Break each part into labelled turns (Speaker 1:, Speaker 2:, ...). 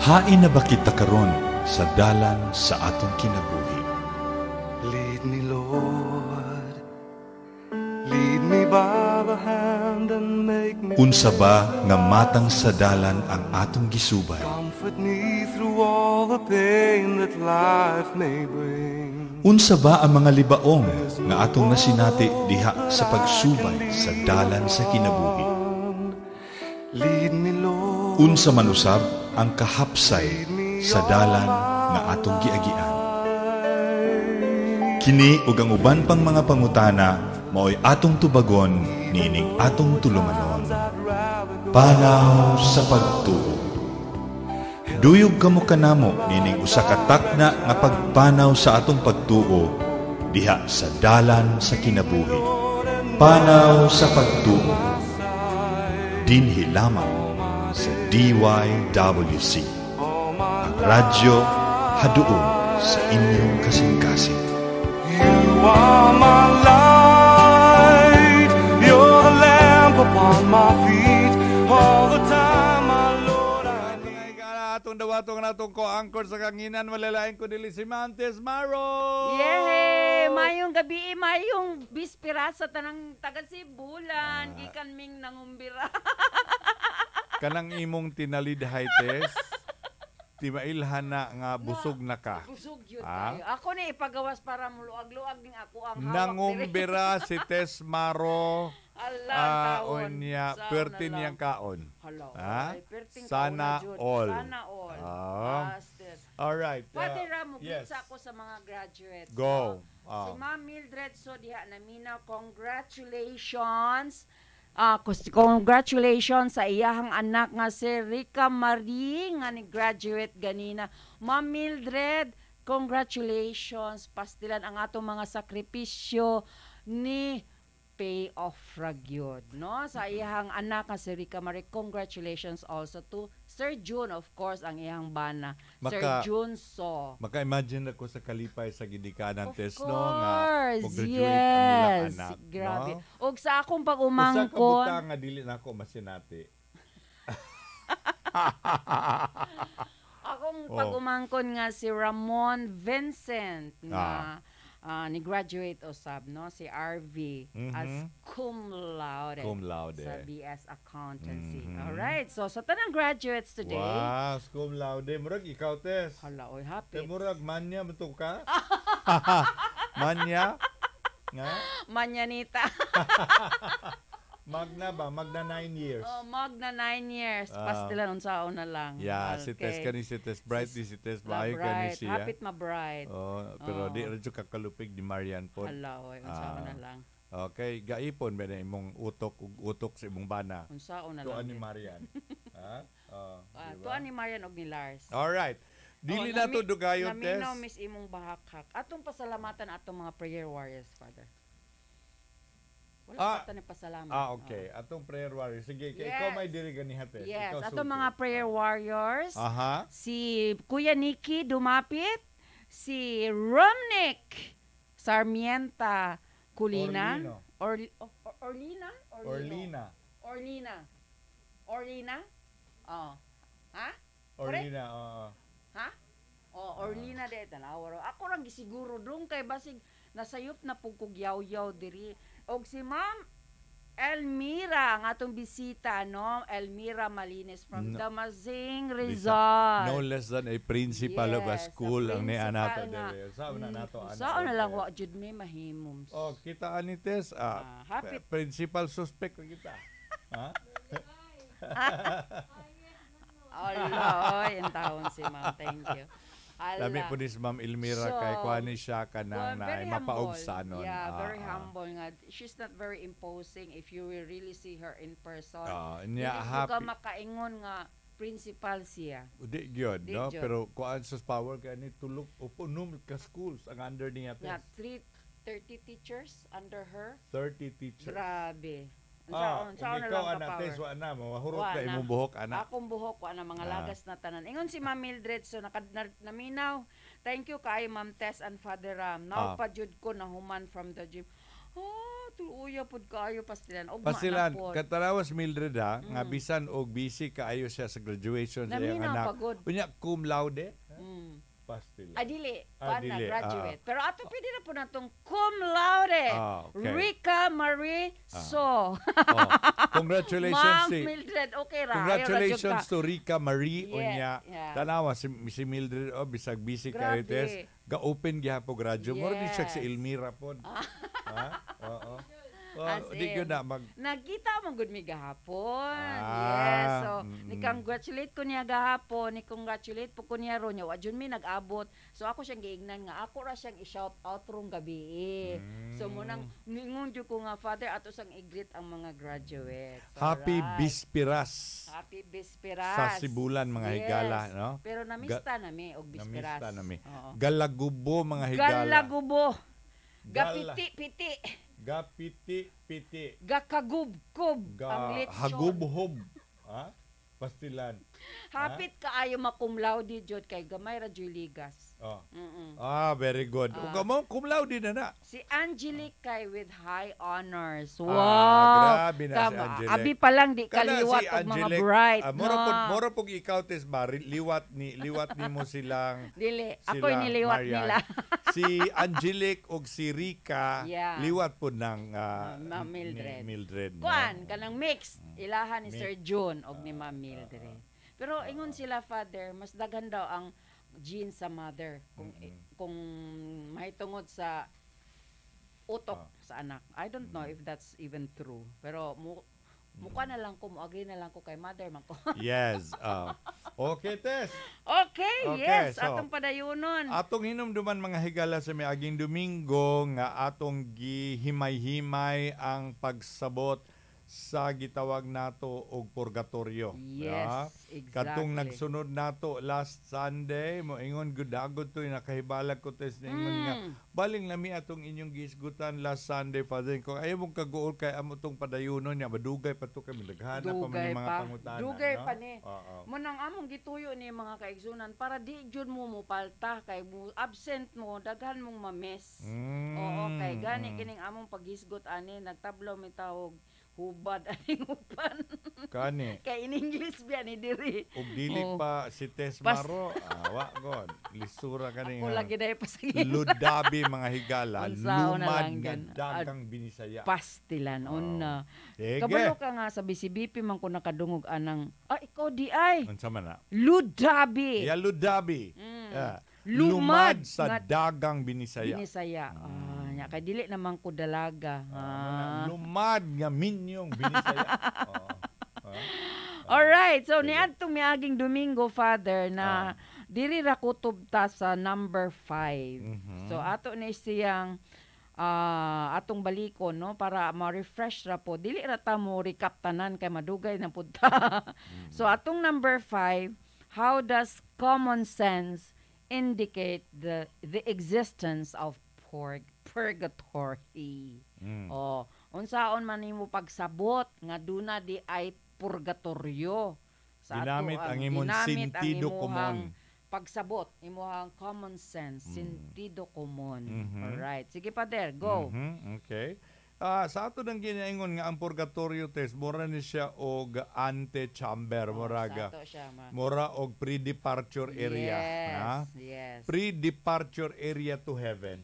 Speaker 1: Hain na ba kita karon sa dalan sa atong kinabuhi?
Speaker 2: Lead me, Lord. Lead me by the hand and make me.
Speaker 1: Unsa ba nga matang sa dalan ang atong gisubay?
Speaker 2: Comfort me through all the pain that life may bring.
Speaker 1: Unsa ba ang mga libaong nga atong nasinati diha sa pagsubay sa dalan sa kinabuhi?
Speaker 2: Lead me, Lord.
Speaker 1: Unsa man usab ang kahapsay sa dalan nga atong giagian? Kini ug ang uban pang mga pangutana mao'y atong tubagon nining atong tulumanon. Panaw sa pagtuo. Duyog kamo kanamo nining usa ka takna nga pagpanaw sa atong pagtuo diha sa dalan sa kinabuhi. Panaw sa pagtuo. Dinhi lamang sa DYWC. Ang radyo haduol sa inyong kasing-kasing.
Speaker 2: You are my light. You're the lamp upon my feet. All the time, my Lord, I need.
Speaker 3: Atong dawatong natong ko angkor sa kanginan malalain ko dili si Mantes Maro.
Speaker 4: Yay! Mayong gabi, mayong bispira sa tanang taga Sibulan. Gikan ming nangumbira.
Speaker 3: Kanang imong tinalidhay tes. Di mailhan na nga busog na ka.
Speaker 4: Busog yun tayo. Ako na ipagawas para muluag-luag din ako ang hawak.
Speaker 3: Nangumbira si Tes Maro.
Speaker 4: Taon.
Speaker 3: Unya, pertin niyang kaon.
Speaker 4: Hello.
Speaker 3: Sana all.
Speaker 4: Sana all.
Speaker 3: Alright.
Speaker 4: Pwede Ramo,
Speaker 3: yes.
Speaker 4: ako sa mga graduates.
Speaker 3: Go.
Speaker 4: Si Ma'am Mildred, so diha naminaw, congratulations. Congratulations sa iyahang anak nga si Rica Marie nga ni graduate ganina. Ma'am Mildred, congratulations. Pastilan ang atong mga sakripisyo ni pay off ragyod, no? Sa iyahang anak nga si Rica Marie, congratulations also to Sir June, of course, ang iyang bana. Sir June So.
Speaker 3: Maka-imagine ako sa kalipay sa gidikanan test, no? Nga mag-graduate
Speaker 4: yes.
Speaker 3: ang ilang anak,
Speaker 4: Grabe.
Speaker 3: no?
Speaker 4: Og sa akong
Speaker 3: Usa
Speaker 4: pag-umangkon.
Speaker 3: ka buta nga dili na ako masinati.
Speaker 4: Akong pag-umangkon nga si Ramon Vincent nga ni graduate usab, no, si RV as cum laude sa BS Accountancy. Alright, so sa tanang graduates today.
Speaker 3: Wow, cum laude. Murag ikaw, Tess.
Speaker 4: Hala, oy, happy.
Speaker 3: Murag manya mo ka? Manya? Nga?
Speaker 4: Manyanita.
Speaker 3: Magna ba? Magna 9 years.
Speaker 4: Oh, magna 9 years. Pastilan unsaon na lang.
Speaker 3: Yeah, okay. Si Tess kani si Tess Bright, si Tess Bayo kani siya.
Speaker 4: Hapit ma-bright.
Speaker 3: Oh, pero di radyo kakalupig di Marian po.
Speaker 4: Hala, oy, unsaon na lang.
Speaker 3: Okay, gaipon ba na imong utok sa imong bana?
Speaker 4: Unsaon na lang.
Speaker 3: Tuan ni Marian. Ha?
Speaker 4: Diba? Tuan ni Marian og ni Lars.
Speaker 3: All right. Dili na to dugayon, Tess.
Speaker 4: Naminaw miss imong bahakak. Atong pasalamatan atong mga prayer warriors, Father. Wala pa tayo pasalamat.
Speaker 3: Okay. Atong prayer warriors. Sige, ikaw may diri ganiha, Tess.
Speaker 4: Yes, atong mga prayer warriors.
Speaker 3: Aha.
Speaker 4: Si Kuya Nikki Dumapit, si Romnick Sarmienta Kulinan. Orlina? Oh. Ha?
Speaker 3: Orlina,
Speaker 4: Ha? Oh, Orlina de tanawaro. Ako lang gisiguro dong kay basig nasayop na pugkog yaw-yaw diri. Og si Ma'am Elmira ang atong bisita, no? Elmira Malines from Damasing, Rizal.
Speaker 3: No less than a principal of a school ang ni anato dere. Saan na nato anak?
Speaker 4: Saan na lang wa jud may mahimom.
Speaker 3: Oh, kita ani Tess.
Speaker 4: Happy
Speaker 3: principal suspect kita. Ha?
Speaker 4: Allah, oy, en taon si Ma'am. Thank you.
Speaker 3: Lami po ni Ma'am Elmira kay kuani siya kanang na mapaugsa nun.
Speaker 4: Yeah, very humble nga. She's not very imposing if you will really see her in person.
Speaker 3: Niya happy.
Speaker 4: Ka makaingon nga principal siya.
Speaker 3: Di gyud, no? Pero kuan sa power kay ni tulog upunum ka schools ang under niya.
Speaker 4: Yeah, 30 teachers under her.
Speaker 3: 30 teachers.
Speaker 4: Grabe.
Speaker 3: Saan na lang ka power? Wa na, mahurot ka imong buhok, anak.
Speaker 4: Akong buhok, wa na mga lagas na tanan. Ingon si Ma'am Mildred, so naminaw. Thank you kay Ma'am Tess and Father Ram. Now pa jud ko nahuman from the gym. tuluya pod kaayo pastilan. Og
Speaker 3: Pasilan,
Speaker 4: maanapod.
Speaker 3: katarawas Mildred nga bisan og busy kaayo siya sa graduation sa iyang
Speaker 4: Namina,
Speaker 3: anak.
Speaker 4: pagod.
Speaker 3: Unya, cum laude?
Speaker 4: Mm.
Speaker 3: Pastilan.
Speaker 4: Dili. Paano
Speaker 3: dili,
Speaker 4: graduate. Pero ato pwede na po natong cum laude.
Speaker 3: Okay.
Speaker 4: Rika Marie So.
Speaker 3: Oh, congratulations
Speaker 4: Ma'am
Speaker 3: si
Speaker 4: Mildred, okay ra.
Speaker 3: Congratulations to Rika Marie
Speaker 4: Yeah,
Speaker 3: unya.
Speaker 4: yeah.
Speaker 3: Tanawa si Mildred bisag busy
Speaker 4: Grabe.
Speaker 3: kayo test. Ga-open gihapon radyo. Mura din siya si
Speaker 4: Yes.
Speaker 3: Elmira pod. Ha? Oo.
Speaker 4: As
Speaker 3: Di
Speaker 4: in,
Speaker 3: ko na mag
Speaker 4: Nagkita mo good mi gahapon.
Speaker 3: Ah,
Speaker 4: Yes. So,
Speaker 3: mm.
Speaker 4: ni-congratulate ko niya gahapon, ni-congratulate po ko niya ron. Wa jud mi nag-abot. So ako siyang giingnan nga ako ra siyang i-shout out rong gabi. So munang ningon jud ko nga father ato sang i-greet ang mga graduates.
Speaker 3: Happy
Speaker 4: Alright.
Speaker 3: Bispiras
Speaker 4: Happy Bisperas.
Speaker 3: sa Sibulan mga
Speaker 4: Yes.
Speaker 3: higala, no?
Speaker 4: Pero namista nami og Bisperas.
Speaker 3: Namista nami.
Speaker 4: Oo.
Speaker 3: Galagubo mga higala.
Speaker 4: Galagubo.
Speaker 3: Gala.
Speaker 4: Gapiti-piti.
Speaker 3: Gapiti-piti.
Speaker 4: Gakagubkob ang lechon.
Speaker 3: Hagubhob. Ha? Pastilan.
Speaker 4: Hapit kaayo makum laude jud kay gamay ra jud ligas.
Speaker 3: Oh.
Speaker 4: Mm-mm.
Speaker 3: Very good. Ug mo cum laude na na.
Speaker 4: Si Angelique kay with high honors. Wow.
Speaker 3: Grabe na si
Speaker 4: Tama.
Speaker 3: Angelique.
Speaker 4: Abi pa lang di
Speaker 3: Kana
Speaker 4: kaliwat
Speaker 3: si
Speaker 4: og mga
Speaker 3: Angelique,
Speaker 4: bright.
Speaker 3: moro pug ikaw tes liwat ni mo silang
Speaker 4: Dili, ako
Speaker 3: sila,
Speaker 4: niliwat
Speaker 3: Marian.
Speaker 4: nila.
Speaker 3: Si Angelique og si Rika
Speaker 4: Yeah.
Speaker 3: liwat po ng
Speaker 4: Ma'am Mildred.
Speaker 3: Mildred. no?
Speaker 4: Kuan kanang mix ilahan ni
Speaker 3: Mix.
Speaker 4: Sir June og ni Ma'am Mildred. Pero ingon sila father, mas daghan daw ang gene sa mother kung mahitungod sa utok sa anak. I don't know if that's even true. Pero mukha na lang ko, agree na lang ko kay mother man ko.
Speaker 3: Yes. Okay, Tess.
Speaker 4: Okay,
Speaker 3: Okay,
Speaker 4: yes,
Speaker 3: so,
Speaker 4: atong padayunon.
Speaker 3: Atong hinumduman mga higala sa miaging Domingo nga atong gihimay-himay ang pagsabot sa gitawag nato og purgatorio.
Speaker 4: Yes, exactly.
Speaker 3: Katong nagsunod nato last Sunday, moingon gudagod to nakahibalag ko tes ingon nga baling lami atong inyong gisgutan last Sunday Father ko ayaw mong kaguol kay amo tong padayunon niya madugay pa to kami daghana pa man
Speaker 4: Dugay
Speaker 3: yung mga
Speaker 4: pa.
Speaker 3: pangutana.
Speaker 4: Dugay
Speaker 3: no?
Speaker 4: pa ni.
Speaker 3: Oo.
Speaker 4: Munang among gituyo ni mga kaigsunan para di jud mo palta kay mo absent mo daghan mong ma-miss. Oo, kay gani kining among paghisgot ani nagtablaw mi tawog hubad aning upan.
Speaker 3: Kani.
Speaker 4: Kay in English biya ni diri.
Speaker 3: Ug dili
Speaker 4: Oo.
Speaker 3: pa si Tess
Speaker 4: Pas-
Speaker 3: Maro, wa god. Lisura kani
Speaker 4: Ako
Speaker 3: nga.
Speaker 4: lagi dahil pasagin.
Speaker 3: Ludabi mga higala,
Speaker 4: Unsaon na
Speaker 3: lumad
Speaker 4: lang
Speaker 3: nga
Speaker 4: yun.
Speaker 3: dagang binisaya.
Speaker 4: Pastilan una.
Speaker 3: Sige.
Speaker 4: Kabalo ka nga sa BCBP man ko nakadungog anang ikaw di ay
Speaker 3: Unsa man na?
Speaker 4: ludabi.
Speaker 3: Ya ludabi. Ah,
Speaker 4: Lumad
Speaker 3: lumad sa
Speaker 4: nga-
Speaker 3: dagang binisaya.
Speaker 4: Binisaya. Nya kay dili naman ko dalaga.
Speaker 3: Lumad nga minyong binisaya. Oo.
Speaker 4: Alright, so niadtong miaging Domingo Father na diri ra kutob ta sa number 5. So ato ni siyang atong balikon no para ma-refresh ra po. Dili ra ta mo recap tanan kay madugay na pud ta. So atong number 5, how does common sense indicate the existence of purgatory? Unsaon man nimo pagsabot nga duna di ay purgatorio. Sa
Speaker 3: Ginamit
Speaker 4: ato
Speaker 3: ang imong
Speaker 4: ginamit ang
Speaker 3: sentido
Speaker 4: imuhang
Speaker 3: komon.
Speaker 4: pagsabot, imuhang common sense, sentido komon. Alright. Sige, Pader, go.
Speaker 3: Okay. Sa ato nang ginaingon nga ang purgatorio test, mura ni siya og ante-chamber, moraga.
Speaker 4: Sa ato siya,
Speaker 3: Mura og pre-departure area. Ha?
Speaker 4: Yes.
Speaker 3: Pre-departure area to heaven.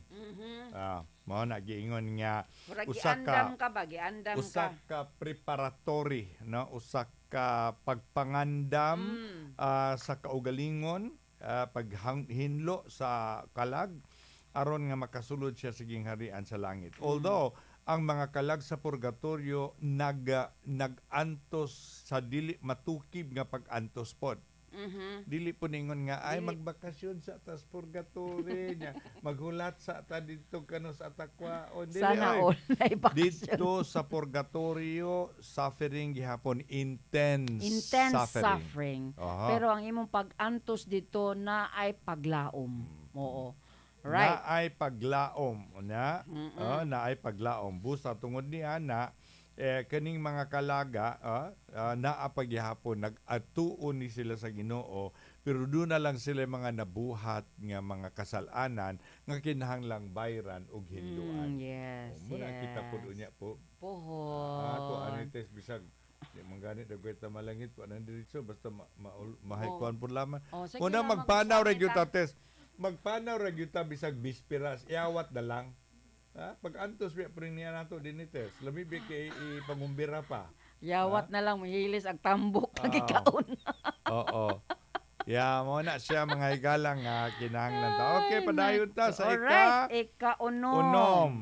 Speaker 3: Mao na giingon nga
Speaker 4: Mura
Speaker 3: usa
Speaker 4: giandam ka ba? Giandam
Speaker 3: usa
Speaker 4: ka.
Speaker 3: ka preparatory, no? Usa ka pagpangandam sa kaugalingon, paghinlo sa kalag aron nga makasulod siya sa gingharian sa langit. Although ang mga kalag sa purgatorio nagantos sa dili matukib nga pag-antos pod. Dili po ningon nga ay magbakasyon sa atas purgatory niya, maghulat sa ata dito kano sa atakwa o dili
Speaker 4: Sana
Speaker 3: ay.
Speaker 4: all na ibakasyon.
Speaker 3: Dito sa purgatorio suffering gihapon intense
Speaker 4: suffering.
Speaker 3: Aha.
Speaker 4: Pero ang imong pag-antos dito na ay paglaom. Oo. Right.
Speaker 3: Na ay paglaom na na ay paglaom busa tungod niya na kaning mga kalaga naa pagyapon nag-atuon ni sila sa Ginoo pero doon na lang sila mga nabuhat nga mga kasalanan nga kinahanglang bayran ug hinduan.
Speaker 4: Yes,
Speaker 3: Muna
Speaker 4: yes.
Speaker 3: kita po unya po.
Speaker 4: Pohon.
Speaker 3: Ako anites bisag di man ganit dagweta malangit po nan diretso basta mahaykuan po lamang.
Speaker 4: Sige
Speaker 3: Muna
Speaker 4: lang,
Speaker 3: magpanaw ra
Speaker 4: mag-usapin
Speaker 3: gyud
Speaker 4: ta.
Speaker 3: ta test. Magpanaw ra gyud ta bisag bisperas iawat na lang. Pag antos biya pring niya nato dinites. Lami bi kay ipangumbira pa.
Speaker 4: Yawat na lang mahilis ang tambok
Speaker 3: Oo.
Speaker 4: pagikaon.
Speaker 3: Oo. Mo na siya mga higalang nga kinahanglan ta. Okay, padayon ta sa
Speaker 4: Alright, ika-unom.
Speaker 3: unom.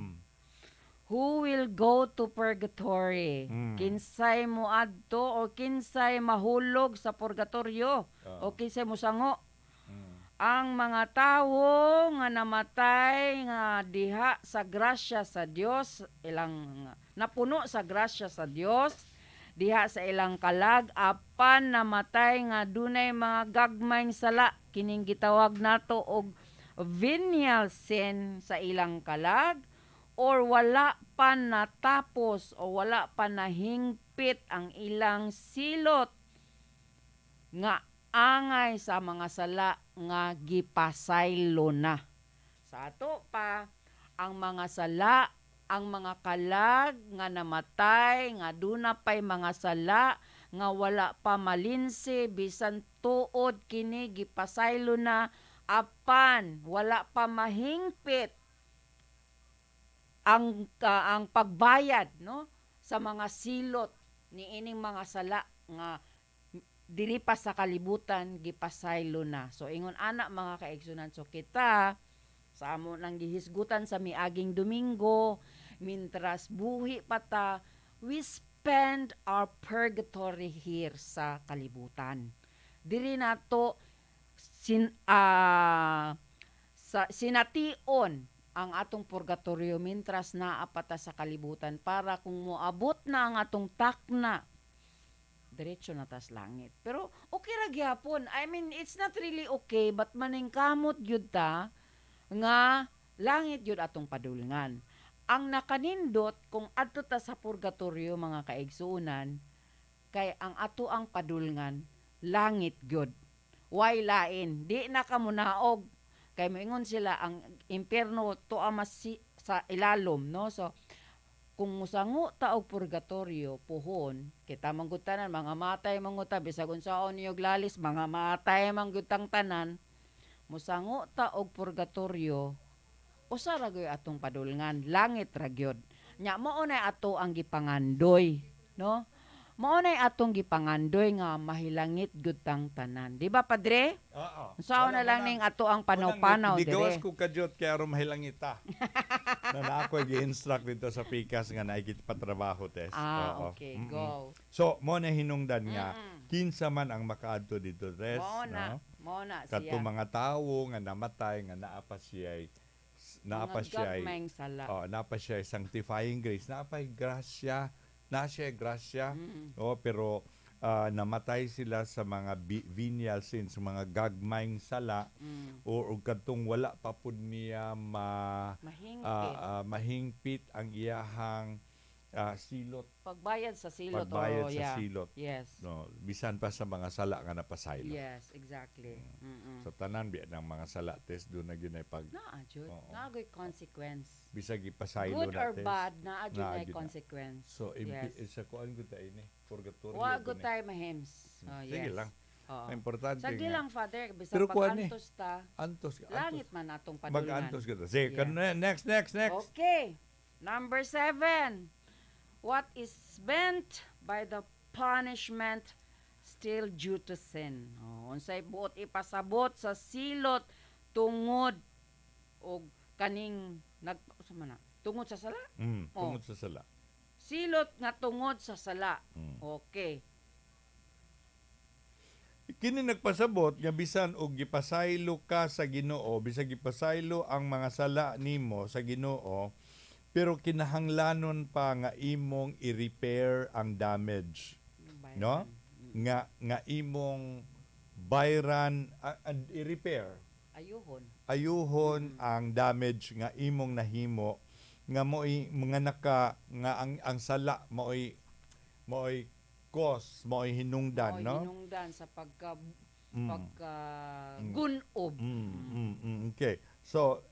Speaker 4: Who will go to purgatory?
Speaker 3: Mm.
Speaker 4: Kinsay mo adto o kinsay mahulog sa purgatorio? O kinsay mosango? Ang mga tawo nga namatay nga diha sa grasya sa Dios, ilang napuno sa grasya sa Dios, diha sa ilang kalag apan namatay nga dunay mga gagmayng sala kining gitawag nato og venial sin sa ilang kalag or wala pa natapos o wala pa nahingpit ang ilang silot nga angay sa mga sala nga gipasaylo na. Sa ato pa, ang mga sala, ang mga kalag nga namatay, nga duna pay mga sala, nga wala pa malinsi, bisan tuod kini gipasaylo na, apan wala pa mahingpit ang pagbayad no sa mga silot ni ining mga sala nga diri pa sa kalibutan gipasaylo na. So ingon ana mga kaigsunan, so kita sa amo nang gihisgutan sa miaging Domingo mintras buhi pa ta, we spend our purgatory here sa kalibutan. Diri nato sination ang atong purgatorio mintras naa pa ta sa kalibutan para kung moabot na ang atong takna diretso na tas langit. Pero okay ra gyapon. I mean, it's not really okay but maningkamot gyud ta nga langit gyud atong padulngan. Ang nakanindot kung adto ta sa purgatorio mga kaigsuonan kay ang ato ang padulngan langit gyud. Why lain? Di na ka munaog kay moingon sila ang impierno tuwa sa ilalom no. So kung musango ta og purgatorio puhon kita manggutanan mga matay manguta bisag unsaon niyog lalis mga matay manggutang tanan musango ta og purgatorio usa ra gyud atong padulngan langit ra gyud nya mao na ato ang gipangandoy no mao na atong gipangandoy nga mahilangit gyud tang tanan di ba padre
Speaker 3: Oo.
Speaker 4: unsaon na lang ning ato ang panaw-panaw
Speaker 3: Digawas
Speaker 4: dire
Speaker 3: ko kadyot kaya aron mahilangita. na ako gi-instruct dito sa PICAS nga naikit patrabaho test. Oo.
Speaker 4: okay
Speaker 3: Mm-mm.
Speaker 4: go
Speaker 3: So mo na hinungdan nga kinsa man ang makaadto dito test, no?
Speaker 4: mao na
Speaker 3: Kadto
Speaker 4: siya
Speaker 3: mga tawo nga namatay nga naa pa siya
Speaker 4: gagmayng sala.
Speaker 3: napa siya sanctifying grace, napa grasya, na siya grasya. Pero namatay sila sa mga venial sins, mga gagmayng sala o kadtong wala pa pud niya mahingpit ang iyahang silot.
Speaker 4: Pagbayad sa silot.
Speaker 3: Pagbayad sa silot.
Speaker 4: Yes.
Speaker 3: No, bisan pa sa mga sala nga napasaylo.
Speaker 4: Yes, exactly.
Speaker 3: So tanan biya ng mga sala test do na gyud ay pag
Speaker 4: Naa jud.
Speaker 3: Oo.
Speaker 4: Naagoy consequence.
Speaker 3: bisag ipasaylo
Speaker 4: Good
Speaker 3: na
Speaker 4: or
Speaker 3: test.
Speaker 4: bad, naa jud
Speaker 3: Naa
Speaker 4: ay
Speaker 3: jud na.
Speaker 4: consequence.
Speaker 3: So
Speaker 4: Yes.
Speaker 3: sa kuan gud tay ni purgatorio.
Speaker 4: Wa
Speaker 3: gud
Speaker 4: good
Speaker 3: ni.
Speaker 4: tayo mahems. Oh,
Speaker 3: Sige
Speaker 4: yes.
Speaker 3: lang.
Speaker 4: Oo.
Speaker 3: Ang importante
Speaker 4: Sagdi
Speaker 3: nga,
Speaker 4: lang, Father. Bisag
Speaker 3: Pero kuan
Speaker 4: pag
Speaker 3: eh.
Speaker 4: antos ta,
Speaker 3: antos
Speaker 4: langit man atong padulngan.
Speaker 3: mag-antos gud. Sige,
Speaker 4: Yeah.
Speaker 3: next.
Speaker 4: Okay. Number 7. What is spent by the punishment still due to sin? Unsay buot ipasabot sa silot tungod og kaning tungod sa sala?
Speaker 3: Tungod sa sala.
Speaker 4: Silot nga tungod sa sala.
Speaker 3: Mm.
Speaker 4: Okay.
Speaker 3: Kini nagpasabot nga bisan og gipasaylo ka sa Ginoo, bisag gipasaylo ang mga sala nimo sa Ginoo, pero kinahanglanon pa nga imong i-repair ang damage, no? Nga imong bayran i-repair.
Speaker 4: Ayuhon.
Speaker 3: Ayuhon ang damage nga imong nahimo nga mo'y mga naka nga ang sala mo'y cause mo'y hinungdan, no?
Speaker 4: Hinungdan sa
Speaker 3: Mm.
Speaker 4: gunob.
Speaker 3: Okay. So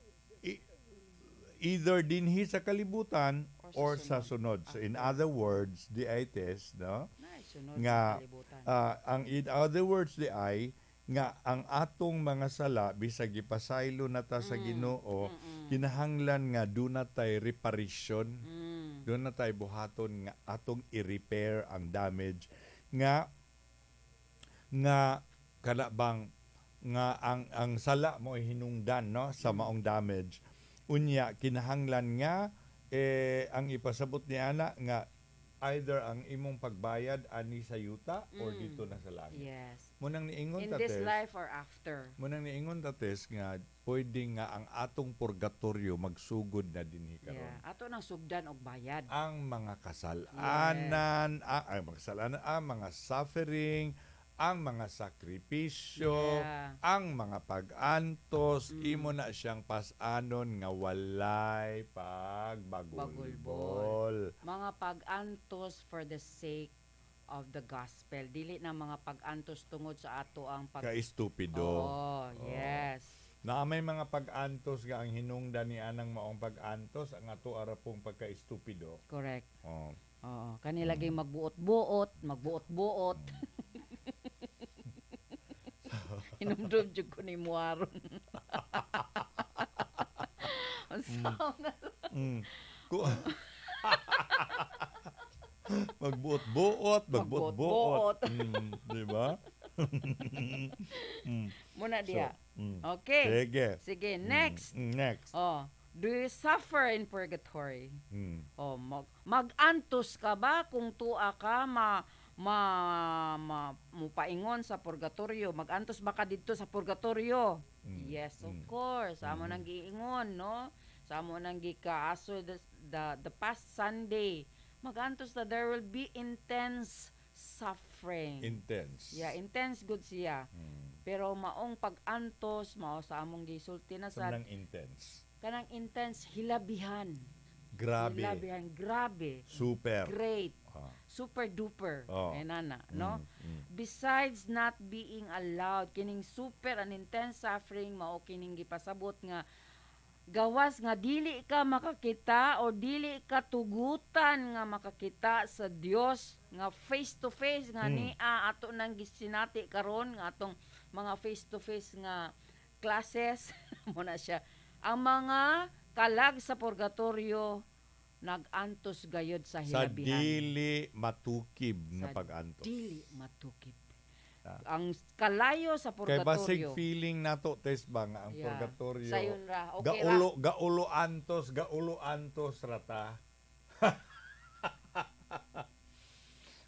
Speaker 3: either dinhi sa kalibutan or sa sunod. So in other words, di ay test, no?
Speaker 4: Sunod
Speaker 3: Nga
Speaker 4: sa kalibutan.
Speaker 3: ang in other words di ay nga ang atong mga sala bisag ipasaylo na ta sa Ginoo, kinahanglan nga do na tay reparation, do na tay buhaton nga atong i-repair ang damage nga kana bang nga ang sala mo ay hinungdan, no, sa maong damage. Unya kinahanglan nga ang ipasabot ni ana nga either ang imong pagbayad ani sa yuta or dito na sa langit.
Speaker 4: Yes.
Speaker 3: Munang niingon
Speaker 4: In
Speaker 3: ta
Speaker 4: this
Speaker 3: Tess,
Speaker 4: life or after.
Speaker 3: munang niingon ta Tess, nga pwede nga ang atong purgatorio magsugod na dinhi karon.
Speaker 4: Yeah. Ato nang sugdan og bayad.
Speaker 3: Ang mga kasalanan, ang mga suffering, ang mga sakripisyo, ang mga pag-antos, imo na siyang pasanon nga walay pagbagulbol.
Speaker 4: Mga pag-antos for the sake of the gospel. Dili na mga pag-antos tungod sa ato ang
Speaker 3: Ka-estupido.
Speaker 4: Yes.
Speaker 3: Na may mga pag-antos nga ang hinungdan ni anang maong pag-antos, ang ato ara pong pagka-estupido.
Speaker 4: Correct.
Speaker 3: Oh.
Speaker 4: Oo. Kanilagay magbuot-buot. Hinumdum jud ko ni muaron.
Speaker 3: Magbuot-buot. Di ba?
Speaker 4: Muna diya.
Speaker 3: So,
Speaker 4: Okay.
Speaker 3: sige.
Speaker 4: Next.
Speaker 3: Next.
Speaker 4: Do you suffer in purgatory?
Speaker 3: Mm.
Speaker 4: Mag-antos ka ba kung tua ka mupaingon sa purgatorio? Mag-antos ba ka dito sa purgatorio? Yes, of course. Amo nang giingon, no? Sa amo nang gikaaso the past Sunday. Mag-antos na there will be intense suffering.
Speaker 3: Intense.
Speaker 4: Yeah, intense good siya. Pero maong pag-antos, mao sa among gisulti na sa
Speaker 3: Kanang intense.
Speaker 4: kanang intense hilabihan.
Speaker 3: Grabe.
Speaker 4: Hilabihan, grabe.
Speaker 3: Super.
Speaker 4: Great.
Speaker 3: Ah.
Speaker 4: Super duper.
Speaker 3: Oh.
Speaker 4: No? Besides not being allowed kining super and intense suffering mao kining gipasabot nga gawas nga dili ka makakita o dili ka tugutan nga makakita sa Dios nga face to face nga niya ato nang gisinati karon nga atong mga face to face nga classes mo na siya. Ang mga kalag sa purgatorio nag-antos gayod sa
Speaker 3: Sa
Speaker 4: hilabihan.
Speaker 3: dili matukib nga
Speaker 4: Sa
Speaker 3: pag-antos.
Speaker 4: Dili matukib. Ang kalayo sa
Speaker 3: Kay basig
Speaker 4: purgatorio.
Speaker 3: feeling nato test ba nga ang
Speaker 4: Yeah.
Speaker 3: purgatorio.
Speaker 4: Sayon ra. Okay ra.
Speaker 3: Gaulo antos rata.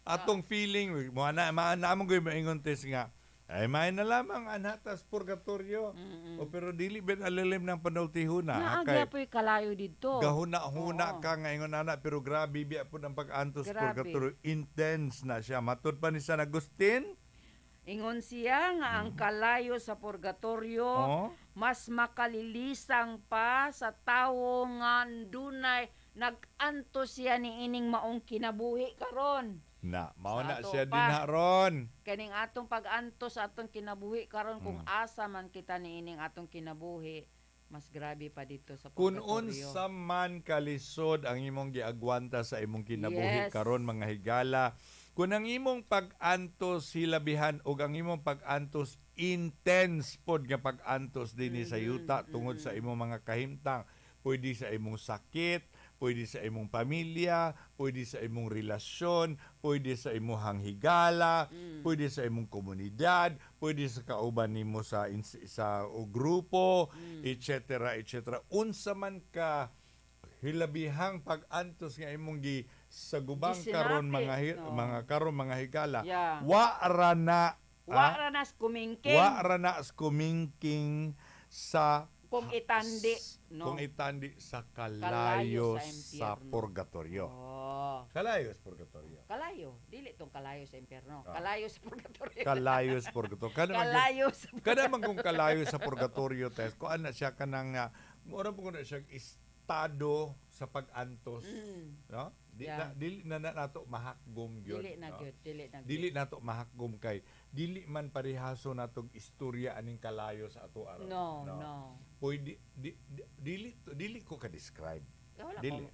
Speaker 3: Atong feeling mo na among gyud maingon test nga ay may na lamang anatas purgatorio. O pero dili ben alilim ng panultihuna.
Speaker 4: Naagya po'y kalayo dito.
Speaker 3: Gahuna-huna ka nga ingon ana pero grabe biya po ang pag-antos
Speaker 4: Grabe.
Speaker 3: purgatorio. Intense na siya. Matud pa ni San Agustin.
Speaker 4: Ingon siya nga ang kalayo sa purgatorio mas makalilisang pa sa tawo nga dunay nag-antos siya ni ining maong kinabuhi karon.
Speaker 3: Na, mao na
Speaker 4: Sa ato
Speaker 3: siya
Speaker 4: pa.
Speaker 3: din haron.
Speaker 4: Kaning atong pag-antos atong kinabuhi karon kung asa man kita ni ining atong kinabuhi, mas grabe pa dito sa
Speaker 3: Kung
Speaker 4: purgatorio.
Speaker 3: unsa man kalisod ang imong giagwanta sa imong kinabuhi
Speaker 4: Yes.
Speaker 3: karon mga higala, kung ang imong pag-antos hilabihan o ang imong pag-antos intense pod nga pag-antos dinhi sa yuta tungod sa imong mga kahimtang, pwede sa imong sakit, pwede sa imong pamilya, pwede sa imong relasyon, pwede sa imong higala, pwede sa imong komunidad, pwede sa kauban nimo sa grupo, etc. Unsa man ka hilabihang pag-antos nga imong sa gubang
Speaker 4: Gisinati,
Speaker 3: karon
Speaker 4: no.
Speaker 3: mga higala.
Speaker 4: Yeah.
Speaker 3: Wa ra na kumingking sa
Speaker 4: kung itandi, no?
Speaker 3: Kung itandi sa
Speaker 4: Kalayo
Speaker 3: kalayo
Speaker 4: sa
Speaker 3: sa
Speaker 4: impyerno.
Speaker 3: purgatorio. Kalayo sa purgatorio.
Speaker 4: Kalayo, dili tong kalayo sa impyerno. Kalayo sa purgatorio.
Speaker 3: Kalayo sa purgatorio.
Speaker 4: Kalayo sa
Speaker 3: Kada man kung kalayo sa purgatorio test, ko ana siya kanang mura po na siya estado sa pag-antos, no?
Speaker 4: Yeah.
Speaker 3: Dili na nato mahakgom gyud.
Speaker 4: Dili na
Speaker 3: no?
Speaker 4: gyud, dili na gyud.
Speaker 3: Dili nato mahakgom kay dili man parehaso natog istorya aning kalayo sa ato aron.
Speaker 4: No.
Speaker 3: Pwede dili ko ka describe.
Speaker 4: Wala
Speaker 3: Dili.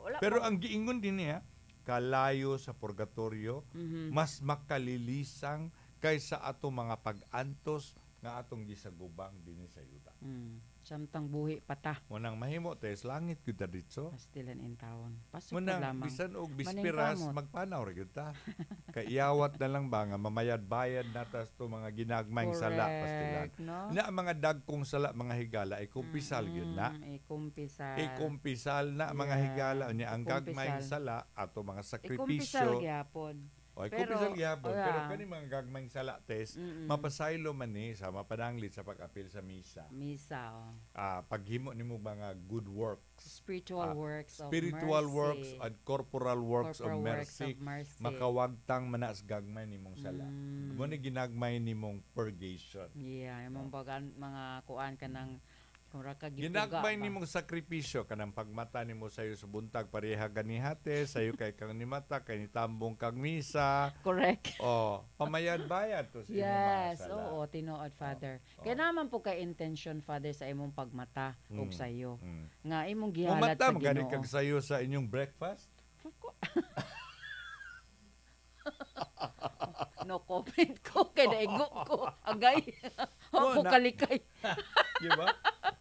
Speaker 4: wala.
Speaker 3: Pero ang giingon din niya, kalayo sa purgatorio,
Speaker 4: Mhm.
Speaker 3: mas makalilisang kaysa ato mga pag-antos nga atong gisagubang dinhi sa yuta.
Speaker 4: Samtang buhi pata.
Speaker 3: Munang mahimo tes langit gyud ta ditso.
Speaker 4: Pastilan in taon. Pasok
Speaker 3: Munang
Speaker 4: lamang.
Speaker 3: bisan og bisperas
Speaker 4: Maningkamot.
Speaker 3: magpanaw ra gyud ta. Kay iyawat na lang ba nga mamayad-bayad natas to mga ginagmayng sala pastilan.
Speaker 4: No?
Speaker 3: Na mga dagkong sala mga higala ay kumpisal gyud na.
Speaker 4: Ikumpisal.
Speaker 3: Ikumpisal na mga
Speaker 4: Yeah,
Speaker 3: higala unya ang
Speaker 4: ikumpisal.
Speaker 3: gagmayng sala ato mga
Speaker 4: Ikumpisal
Speaker 3: sakripisyo.
Speaker 4: gyapon.
Speaker 3: O
Speaker 4: Pero,
Speaker 3: kumpisal gyapon
Speaker 4: yeah.
Speaker 3: pero kani mga gagmayng sala tes mapasaylo man ni sa mapadanglit sa pag-apil sa misa.
Speaker 4: Misa.
Speaker 3: Paghimo nimo mga good works.
Speaker 4: Spiritual works of
Speaker 3: Spiritual
Speaker 4: mercy.
Speaker 3: works and corporal works of
Speaker 4: Corporal works
Speaker 3: mercy.
Speaker 4: of mercy.
Speaker 3: Makawagtang manas gagmay nimong sala. Mo ni ginagmay nimong purgation.
Speaker 4: Yeah, yung mga kuan ka ng mura ka
Speaker 3: Ginagmay
Speaker 4: gipuga ba.
Speaker 3: nimong sakripisyo kanang pagmata nimo sayo sa buntag pareha ganihate, sayo kay kang nimata kay nitambong kag misa.
Speaker 4: Correct.
Speaker 3: Pamayad-bayad to sa imong mga
Speaker 4: Yes,
Speaker 3: sala.
Speaker 4: oo, tinuod, Father. Kaya naman po kay intention, Father, sa imong pagmata ug sayo. Nga imong gihalad
Speaker 3: Mamata
Speaker 4: sa
Speaker 3: magani
Speaker 4: Ginoo.
Speaker 3: kag sayo sa inyong breakfast.
Speaker 4: No comment ko, kay naigo ko. Agay. Ako
Speaker 3: na-
Speaker 4: kalikay.
Speaker 3: Di ba?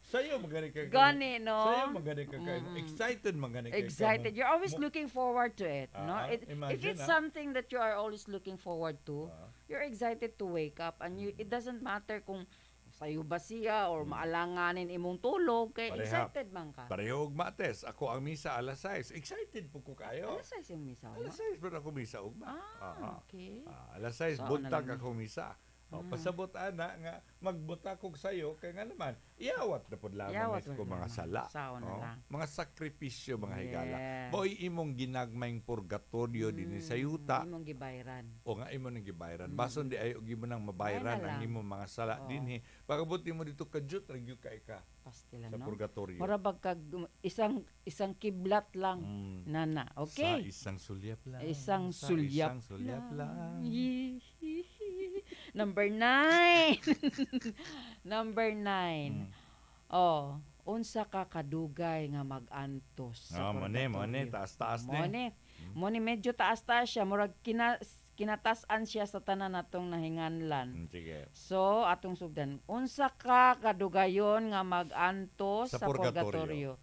Speaker 3: Sayo magani kag
Speaker 4: Gani, no?
Speaker 3: Sayo magani kag excited magani kag
Speaker 4: Excited. You're always looking forward to it, no? If
Speaker 3: imagine,
Speaker 4: it's something that you are always looking forward to, you're excited to wake up and it doesn't matter kung sayo ba siya or maalanganin imong tulog, kay
Speaker 3: Pareha.
Speaker 4: excited man ka.
Speaker 3: Pareho og mates. Ako ang misa alas 6. Excited po ko kayo.
Speaker 4: Ano sa isang misa mo?
Speaker 3: Alas 6 pa ako misa ugma.
Speaker 4: Okay.
Speaker 3: Alas 6
Speaker 4: Sao na
Speaker 3: buntag
Speaker 4: lang.
Speaker 3: ako misa. Pasabot ana nga magbuta kog sayo kay nga naman iawat na pud lamang
Speaker 4: Iawat
Speaker 3: ko
Speaker 4: na
Speaker 3: mga
Speaker 4: lamang.
Speaker 3: sala.
Speaker 4: Sao na lang.
Speaker 3: Mga sakripisyo mga higala.
Speaker 4: Yes.
Speaker 3: Mo'y imong ginagmayng purgatorio dinhi sa yuta
Speaker 4: Imong gibayran.
Speaker 3: o nga imo nang gibayran. Bason di ayo gi mo nang mabayran
Speaker 4: Ay na
Speaker 3: ang
Speaker 4: lang.
Speaker 3: imong mga sala dinhi. Pagabot mo dito kadyot ragyo kay ka
Speaker 4: Pastilan,
Speaker 3: sa
Speaker 4: no?
Speaker 3: purgatorio.
Speaker 4: Mura bag kag isang kiblat lang. Nana, okay?
Speaker 3: Sa isang sulyap lang.
Speaker 4: Isang
Speaker 3: Sa
Speaker 4: sulyap
Speaker 3: isang sulyap lang.
Speaker 4: Number 9. Number 9. Oh, unsa ka kadugay nga mag-antos sa
Speaker 3: Mo ni taas-taas ni.
Speaker 4: Mo ni medyo taas-taas siya, murag kinatasan siya sa tanan natong nahinganlan.
Speaker 3: Sige.
Speaker 4: So, atong sugdan, unsa ka kadugayon nga mag-antos sa purgatorio?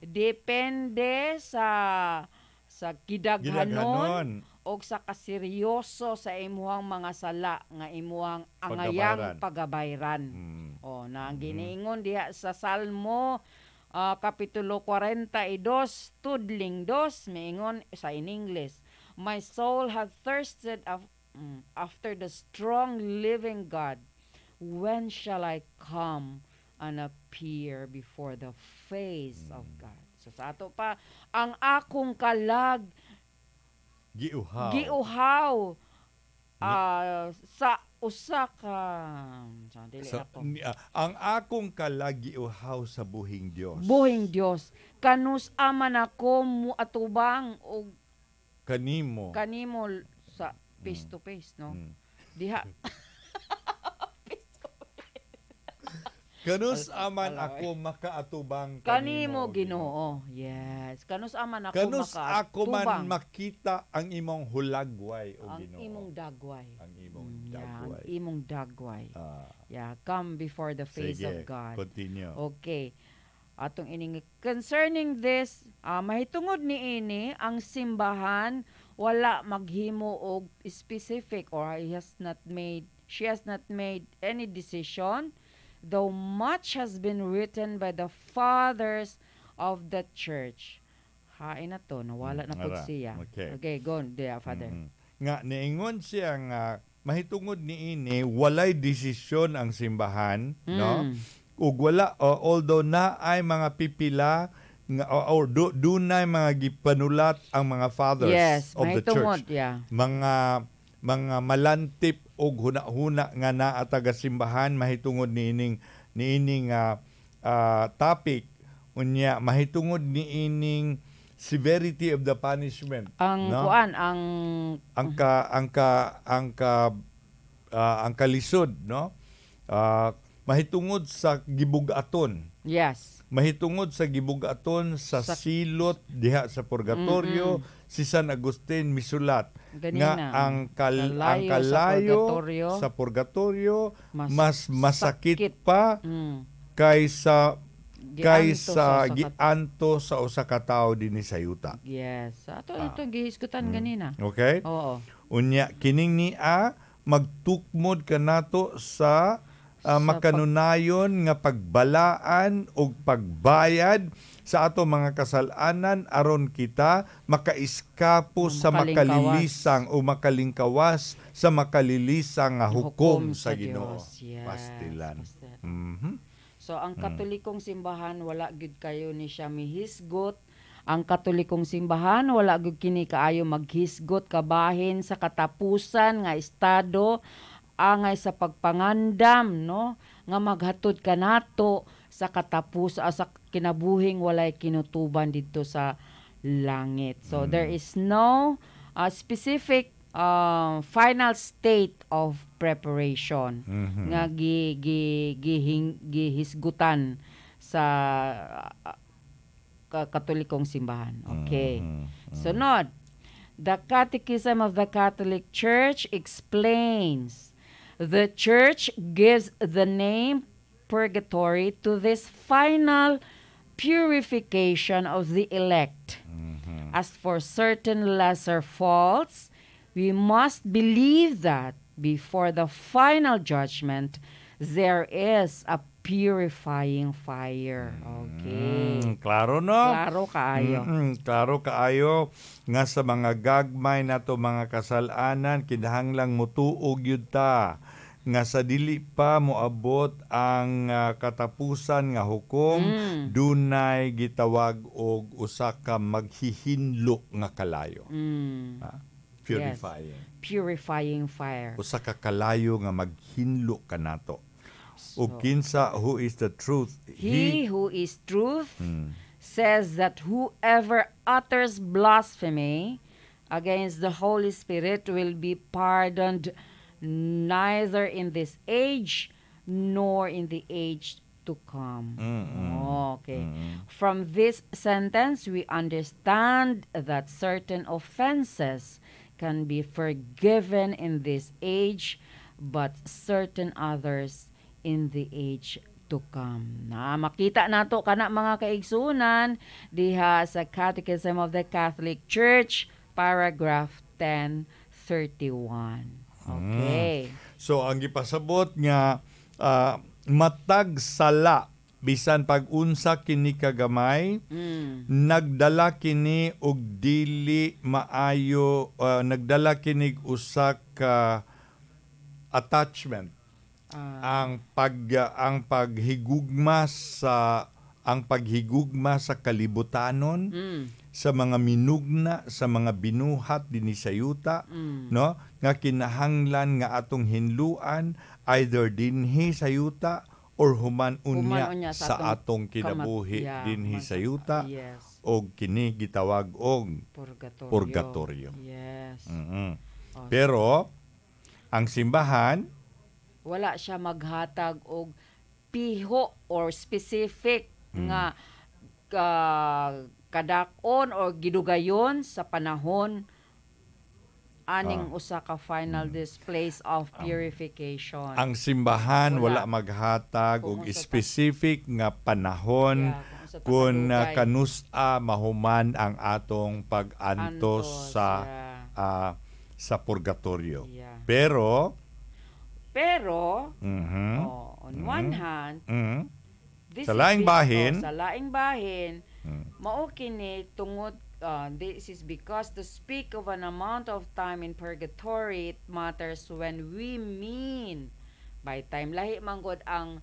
Speaker 4: Depende sa gidaghanon o sa kaseryoso sa imuhang mga sala nga imuhang angayang pagabayran. O na ang giniingon diha sa Salmo kapitulo 42 tudling 2 miingon sa in English, my soul hath thirsted after the strong living God. When shall I come and appear before the face of God? So sa ato pa, ang akong kalag giuhaw sa usa ka
Speaker 3: ang akong kalag giuhaw sa buhing Dios.
Speaker 4: Buhing Dios. Kanus aman ako muatubang og
Speaker 3: kanimo
Speaker 4: sa face to face, no? Diha
Speaker 3: kanus aman ako makaatubang
Speaker 4: kanimo Ginoo. Yes. Kanus aman ako
Speaker 3: kanus ako man
Speaker 4: makaatubang
Speaker 3: makita ang imong hulagway o
Speaker 4: ang
Speaker 3: Ginoo.
Speaker 4: imong dagway.
Speaker 3: Ang imong
Speaker 4: Yeah, ang
Speaker 3: dagway.
Speaker 4: imong dagway. Yeah, come before the face
Speaker 3: Sige,
Speaker 4: of God.
Speaker 3: continue.
Speaker 4: Okay. Atong ining concerning this, mahitungod ni ini ang simbahan wala maghimo og specific or she has not made any decision, though much has been written by the fathers of the church. Hain na to, nawala na pud
Speaker 3: Ara,
Speaker 4: siya.
Speaker 3: okay.
Speaker 4: Okay, go on, there, Father.
Speaker 3: Nga niingon siya nga mahitungod ni ini walay desisyon ang simbahan, no? Ug wala although na ay mga pipila nga or dunay mga gipanulat ang mga fathers of the church.
Speaker 4: Yeah.
Speaker 3: Mga malantip og huna-huna nga naa taga simbahan mahitungod niining topic, Unya mahitungod ni ining severity of the punishment.
Speaker 4: Ang
Speaker 3: no?
Speaker 4: kuan,
Speaker 3: ang kalisod, no? Mahitungod sa gibugaton.
Speaker 4: yes.
Speaker 3: Mahitungod sa gibugaton sa silot diha sa purgatorio, si San Agustin misulat
Speaker 4: Ganina,
Speaker 3: nga ang
Speaker 4: kalayo
Speaker 3: kalayo
Speaker 4: sa purgatorio,
Speaker 3: sa purgatorio
Speaker 4: mas
Speaker 3: masakit
Speaker 4: sakit.
Speaker 3: pa kaysa
Speaker 4: Gianto
Speaker 3: gianto sa usa ka tawo dinhi sa yuta.
Speaker 4: Yes. Ato ito gihisgutan ganina.
Speaker 3: Okay?
Speaker 4: Oo.
Speaker 3: Unya kining niya magtukmod kanato sa makanunayon nga pagbalaan o pagbayad sa ato mga kasalanan aron kita makaiskapo sa makalilisang o makalingkawas sa makalilisang nga hukom sa Ginoo.
Speaker 4: Yes.
Speaker 3: Pastilan.
Speaker 4: Pastilan.
Speaker 3: Mhm.
Speaker 4: So ang Katolikong simbahan wala gid kayo ni siya mihisgot. Ang Katolikong simbahan wala gid kini kaayo maghisgot kabahin sa katapusan nga estado angay sa pagpangandam, no, nga maghatod kanato sa sa kinabuhing walay kinutuban didto sa langit. So there is no specific final state of preparation nga gihisgutan sa Katolikong simbahan. Okay. Sunod, the Catechism of the Catholic Church explains the Church gives the name purgatory to this final purification of the elect. As for certain lesser faults, we must believe that before the final judgment, there is a purifying fire. Okay.
Speaker 3: Klaro no?
Speaker 4: Klaro kaayo.
Speaker 3: Klaro kaayo nga sa mga gagmay nato mga kasalanan kinahanglang mutuog yun ta nga sa dili pa moabot ang katapusan nga hukom dunay gitawag og usa ka maghihinlo nga kalayo. Purifying.
Speaker 4: Yes. Purifying fire.
Speaker 3: Usa ka kalayo nga maghinlo kanato. O kinsa who is the truth?
Speaker 4: He who is truth says that whoever utters blasphemy against the Holy Spirit will be pardoned neither in this age nor in the age to come. Okay. From this sentence, we understand that certain offenses can be forgiven in this age, but certain others in the age to come. Na makita nato kana mga kaigsunan diha sa Catechism of the Catholic Church, paragraph 1031. Okay.
Speaker 3: So ang gipasabot nga matag sala bisan pag-unsa kini kagamay, nagdala kini og dili maayo, nagdala kini usa ka attachment. Ang paghigugma sa kalibutanon, sa mga minugna, sa mga binuhat dinhi sa yuta, no, nga kinahanglan nga atong hinluan either dinhi sa yuta or human unya sa atong kinabuhi dinhi sa yuta, o kini gitawag og purgatorio.
Speaker 4: Yes.
Speaker 3: Pero ang simbahan
Speaker 4: wala siya maghatag og piho or specific nga kadakon or gidugayon sa panahon aning usa ka final displays of purification.
Speaker 3: Ang simbahan wala maghatag og specific nga panahon kung kanusa mahuman ang atong pag-antos sa purgatorio. Pero on one hand, sa laing bahin, mao kini tungod this is because to speak of an amount of time in purgatory, it matters when we mean by time. Lahi manggod ang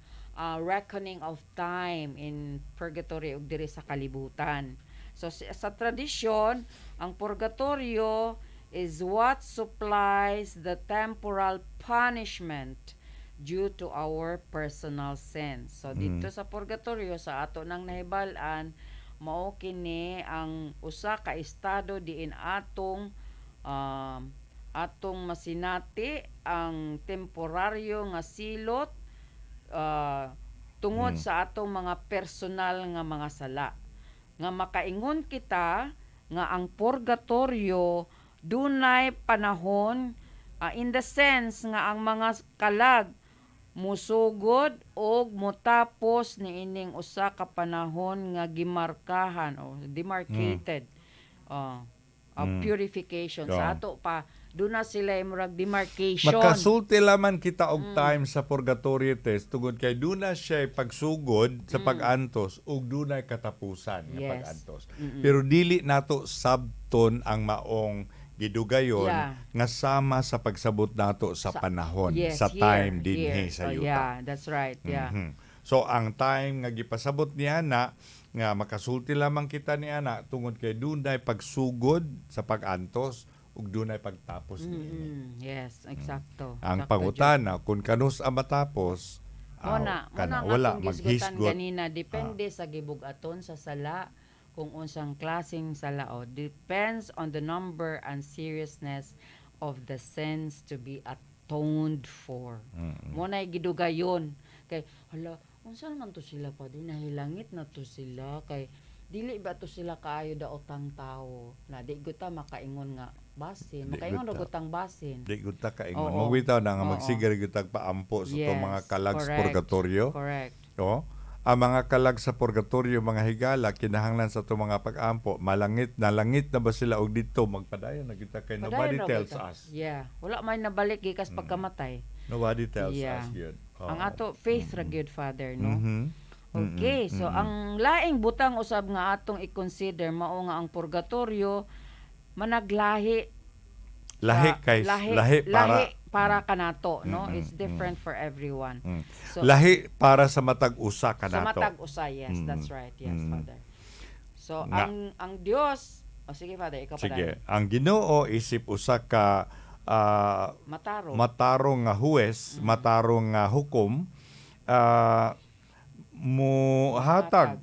Speaker 3: reckoning of time in purgatory ug diri sa kalibutan. So sa tradisyon, ang purgatorio is what supplies the temporal punishment
Speaker 4: due to our personal sins. So dito sa purgatorio sa ato nang nahibal-an, mao kini ang usa ka estado diin atong masinati ang temporaryo nga silot tungod sa atong mga personal nga mga sala. Nga makaingon kita nga ang purgatorio dunay panahon in the sense nga ang mga kalag musugod o mutapos ni ining usa ka panahon nga gimarkahan o demarcated purification. Sa ato pa duna sila murag demarcation.
Speaker 3: Makasulti laman kita og time sa purgatorio test tungod kay duna siya pagsugod sa pag-antos ug dunay katapusan nga
Speaker 4: Yes.
Speaker 3: pag-antos. Pero dili nato sabton ang maong gidugayon nga sama sa pagsabot nato sa panahon, sa time dinhi sa yuta.
Speaker 4: Yeah, that's right. Yeah.
Speaker 3: So ang time nga gipasabot niya na nga makasulti lamang kita niya na tungod kay dunay pagsugod sa pag-antos ug dunay pagtapos niini.
Speaker 4: Yes, eksakto.
Speaker 3: Ang pangutana kung kanus ang matapos
Speaker 4: Muna
Speaker 3: wala
Speaker 4: akong gisgutan
Speaker 3: maghisgot.
Speaker 4: ganina, depende sa gibugaton sa sala kung unsang klaseng sala o depends on the number and seriousness of the sins to be atoned for. Muna gidugayon kay hala unsa man to sila pa din nahilangit na to sila kay dili ba to sila kaayo daotang tawo na di guta makaingon nga basin makaingon ra gutang basin.
Speaker 3: Di gud ta kaingon.
Speaker 4: Oo.
Speaker 3: Mawitaw na nga
Speaker 4: Oo.
Speaker 3: magsigari gud tag paampo sa itong mga kalag sa
Speaker 4: correct,
Speaker 3: purgatorio.
Speaker 4: Correct.
Speaker 3: O, ang mga kalag sa purgatorio, mga higala, kinahanglan sa itong mga pag-ampo, nalangit na ba sila og dito, magpadayon na kita kay nobody
Speaker 4: Padayon ra
Speaker 3: tells
Speaker 4: kita.
Speaker 3: us.
Speaker 4: Yeah. Wala may nabalik gikas pagkamatay.
Speaker 3: Nobody tells
Speaker 4: Yeah.
Speaker 3: us yun.
Speaker 4: Ang ato faith ra gyud Father, no?
Speaker 3: Mhm.
Speaker 4: Okay, so ang laing butang usab nga atong i-consider mao nga ang purgatorio managlahi
Speaker 3: Lahi
Speaker 4: para kanato, no? It's different for everyone. So
Speaker 3: lahi para sa matag usa
Speaker 4: sa
Speaker 3: kanato.
Speaker 4: matag usa, yes, that's right. Yes, Father. So
Speaker 3: Nga.
Speaker 4: ang Dios, sige Father, ikaw pa
Speaker 3: Sige, ang Ginoo isip usa ka matarong nga huwes, matarong nga hukom,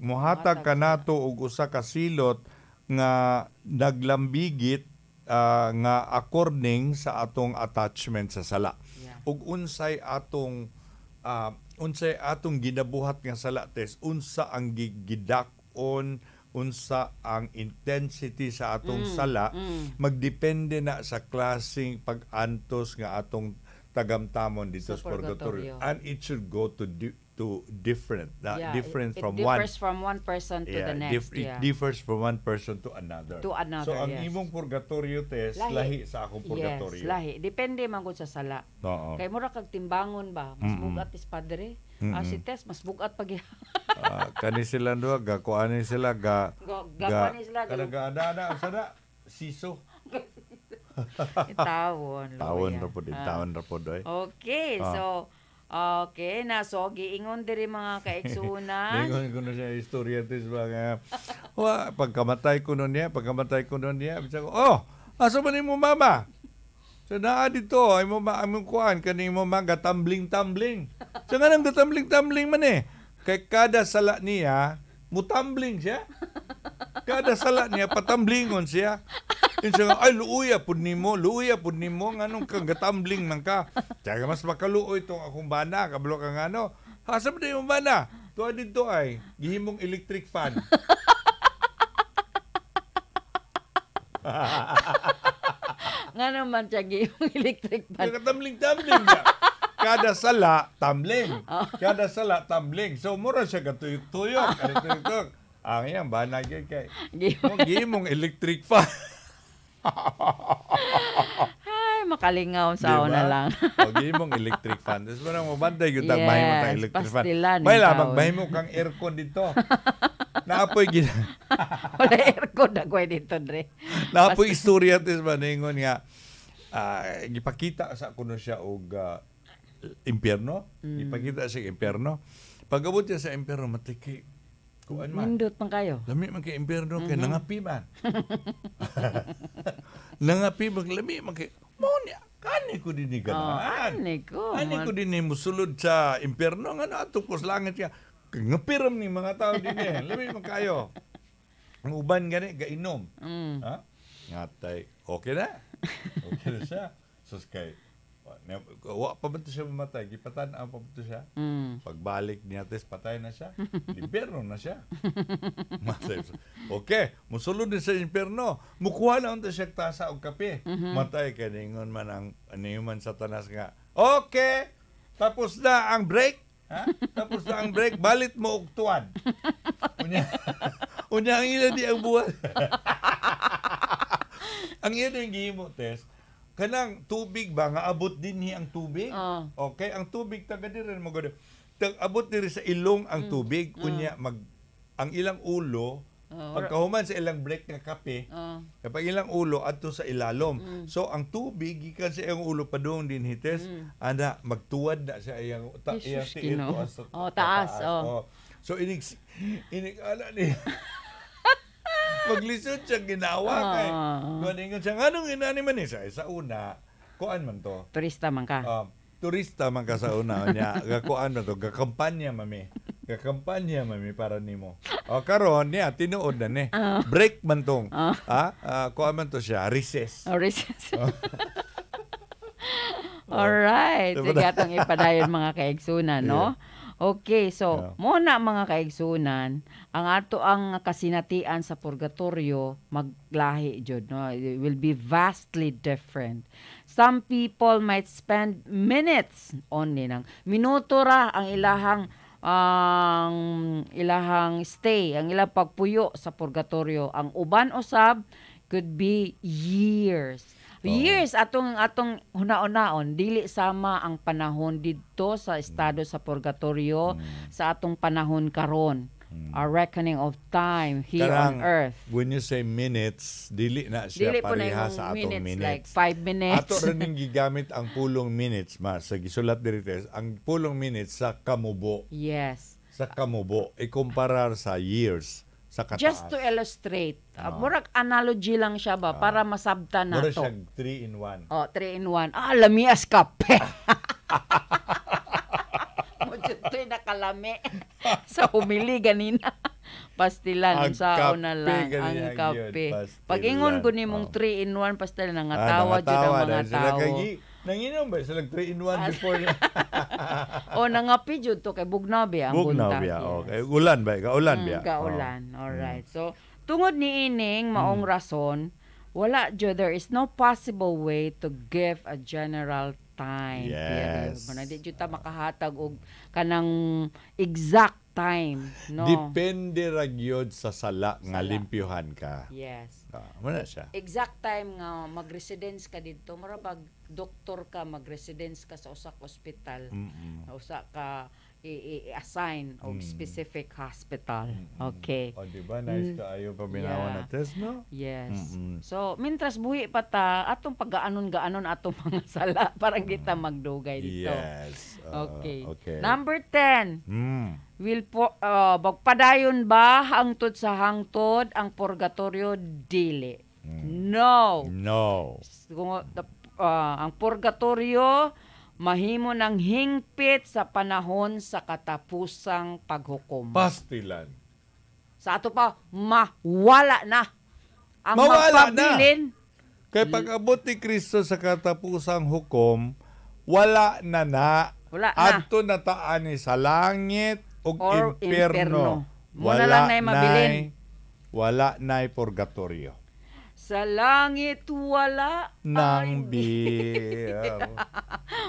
Speaker 3: muhatag kanato og usa ka silot nga naglambigit nga according sa atong attachment sa sala.
Speaker 4: Yeah.
Speaker 3: Ug unsay atong ginabuhat nga sala test, unsa ang gidakon, unsa ang intensity sa atong sala, magdepende na sa klaseng pag-antos nga atong tagamtamon dito
Speaker 4: Sa
Speaker 3: sa purgatorio.
Speaker 4: purgatorio.
Speaker 3: And it should go to different, different
Speaker 4: it
Speaker 3: from
Speaker 4: differs from one person to the next.
Speaker 3: It differs from one person to another.
Speaker 4: To another,
Speaker 3: So ang
Speaker 4: yes.
Speaker 3: imong purgatorio test, lahi sa akong purgatorio.
Speaker 4: Yes, lahi. Depende man gud sa sala.
Speaker 3: Oo.
Speaker 4: Kay mura kag timbangon ba, mas bugat is padre. Si Tess mas bugat pag
Speaker 3: Kani sila duha gakuanin sila
Speaker 4: gakuanin sila,
Speaker 3: ana sana siso.
Speaker 4: tawon.
Speaker 3: Tawon ra pod oy.
Speaker 4: Okay, so okay na so giingon diri mga kaigsunan.
Speaker 3: Ningon ko na siya istorya tis ba nga. Pagkamatay ko nun niya, bisa ko, asa man mo mama? So naa dito, ay mo among kuan kani mo mga tumbling. So nga nang tumbling man eh. Kay kada sala niya, mutumbling siya. Kada sala niya patamblingon siya. Insa nga ay luuya pud nimo nganong kang gatambling man ka. Tiyaga mas makaluoy tong akong bana, kabalo ka ngano. Asa man yung bana? Tuwa dito ay gihimong electric fan.
Speaker 4: Nga naman siya giyong electric fan.
Speaker 3: Gatambling niya. Kada sala tumbling. So mura siya gatuyok-tuyok. Ang yan bana gyud kay. Gihimong electric fan.
Speaker 4: Ay, makalingaw sa una lang.
Speaker 3: Gihimong electric fan. Tapos mo nang mabanday yun tag mahimo tang electric fan.
Speaker 4: pastilan
Speaker 3: May
Speaker 4: yung
Speaker 3: lamang
Speaker 4: taon.
Speaker 3: mahimo kang aircon dito. Naapoy
Speaker 4: Wala aircon na ko dito, Dre.
Speaker 3: naapoy istorya tis maningon nga gipakita sa kuno siya og impierno. Ipakita siya impierno. Pag-abot siya sa impierno matiki kuan man.
Speaker 4: Nindot man kayo.
Speaker 3: Lami man kay impierno kay nangapi man. Nangapi man lami man kay mo niya. Kani ko din ni ganahan.
Speaker 4: Ani ko.
Speaker 3: Ani ko din ni musulod sa impyerno nga natupos langit ka. Ngapiram ni mga tao din eh. Labi mo kayo. Ang uban gani gainom. Ha? Ngatay. Okay na. Okay na siya. Sus kay wa pa ba to siya mamatay? Gipatan-an pa ba to siya? Pagbalik niya tes patay na siya. Impyerno na siya. Okay, musulod din sa impyerno. Mukuha na unta siya tasa og kape. Matay kay ningon man ang man Satanas nga. Okay, tapos na ang break. Ha? Tapos na ang break, balit mo og tuwan. Unya ang ila di ang buwan. Ang iya yung gihimo test. Kanang tubig ba nga abot din ni ang tubig? Okay, ang tubig taga diri mo gud. Abot diri sa ilong ang tubig unya ang ilang ulo pagkahuman sa ilang break nga kape. Kapag ilang ulo adto sa ilalom. So ang tubig gikan sa iyang ulo padung din hites ana magtuwad na sa iyang tiil
Speaker 4: taas.
Speaker 3: So inig ana ni maglisod siya ginawa kay. Kuningon siya, anong inani man siya? Sa una, kuan man to?
Speaker 4: Turista man ka.
Speaker 3: Turista man ka sa una niya. Gakuan man to, gakampanya mami. Gakampanya mami para nimo. Karon niya, tinuod na ni. Break man tong. Kuan man to siya, recess.
Speaker 4: Recess. Alright. Sige atong ipadayon mga kaigsunan, no? Okay, so muna mga kaigsunan, ang ato ang kasinatian sa purgatorio maglahi jud, no? It will be vastly different. Some people might spend minutes only nang minuto ra ang ilahang stay, ang ilang pagpuyo sa purgatorio. Ang uban usab could be years. Years atong huna-unaon dili sama ang panahon didto sa estado sa purgatorio sa atong panahon karon. A reckoning of time here on earth.
Speaker 3: When you say minutes, dili na siya pareha sa atong minutes.
Speaker 4: Like 5 minutes.
Speaker 3: Ato rin gigamit ang pulong minutes sa gisulat diri ang pulong minutes sa kamubo.
Speaker 4: Yes.
Speaker 3: Sa kamubo ikumparar sa years.
Speaker 4: Just to illustrate. Murag analogy lang siya ba para masabtan nato.
Speaker 3: Murag siya 3 in 1.
Speaker 4: 3 in 1. Lamias kape. Mo'y nakalami sa humili ganina. Pastilan ang sao na lang ang kape. Pag ingon ko nimong 3 in 1 pastilan nangatawa jud ang mga tao.
Speaker 3: Nanginom ba sila 3 in 1 before?
Speaker 4: Nangapi jud to kay bugnabi ang buntag.
Speaker 3: Okay. Ulan ba? Kaulan ba?
Speaker 4: Kaulan. Alright. So tungod ni ining maong rason, wala jud, there is no possible way to give a general time.
Speaker 3: Yes.
Speaker 4: Di jud ta makahatag og kanang exact time, no?
Speaker 3: Depende ra gyud sa sala nga limpyuhan ka.
Speaker 4: Yes.
Speaker 3: Muna siya.
Speaker 4: Exact time nga mag-residence ka dito, marabag doktor ka, mag-residence ka sa usa ka ospital. Usa ka i-assign og specific hospital. Okay.
Speaker 3: O diba nice ka ayo paminawan na test, no?
Speaker 4: Yes. So mintras buhi pa ta atong pag-aanon-gaanon atong mga sala para kita magdugay dito.
Speaker 3: Yes.
Speaker 4: Okay. Number 10. Bagpadayon ba hangtod sa hangtod ang purgatorio? Dili. No. Ang purgatorio mahimo ng hingpit sa panahon sa katapusang paghukom.
Speaker 3: Pastilan.
Speaker 4: Sa ato pa, mawala na. Ang
Speaker 3: mawala
Speaker 4: magpabilin.
Speaker 3: Kay pag-abot ni Kristo sa katapusang hukom, wala na.
Speaker 4: Wala na.
Speaker 3: Adto na taani sa langit ug impyerno.
Speaker 4: Muna lang na mabilin.
Speaker 3: Wala na purgatorio.
Speaker 4: Sa langit wala
Speaker 3: nang biyaw.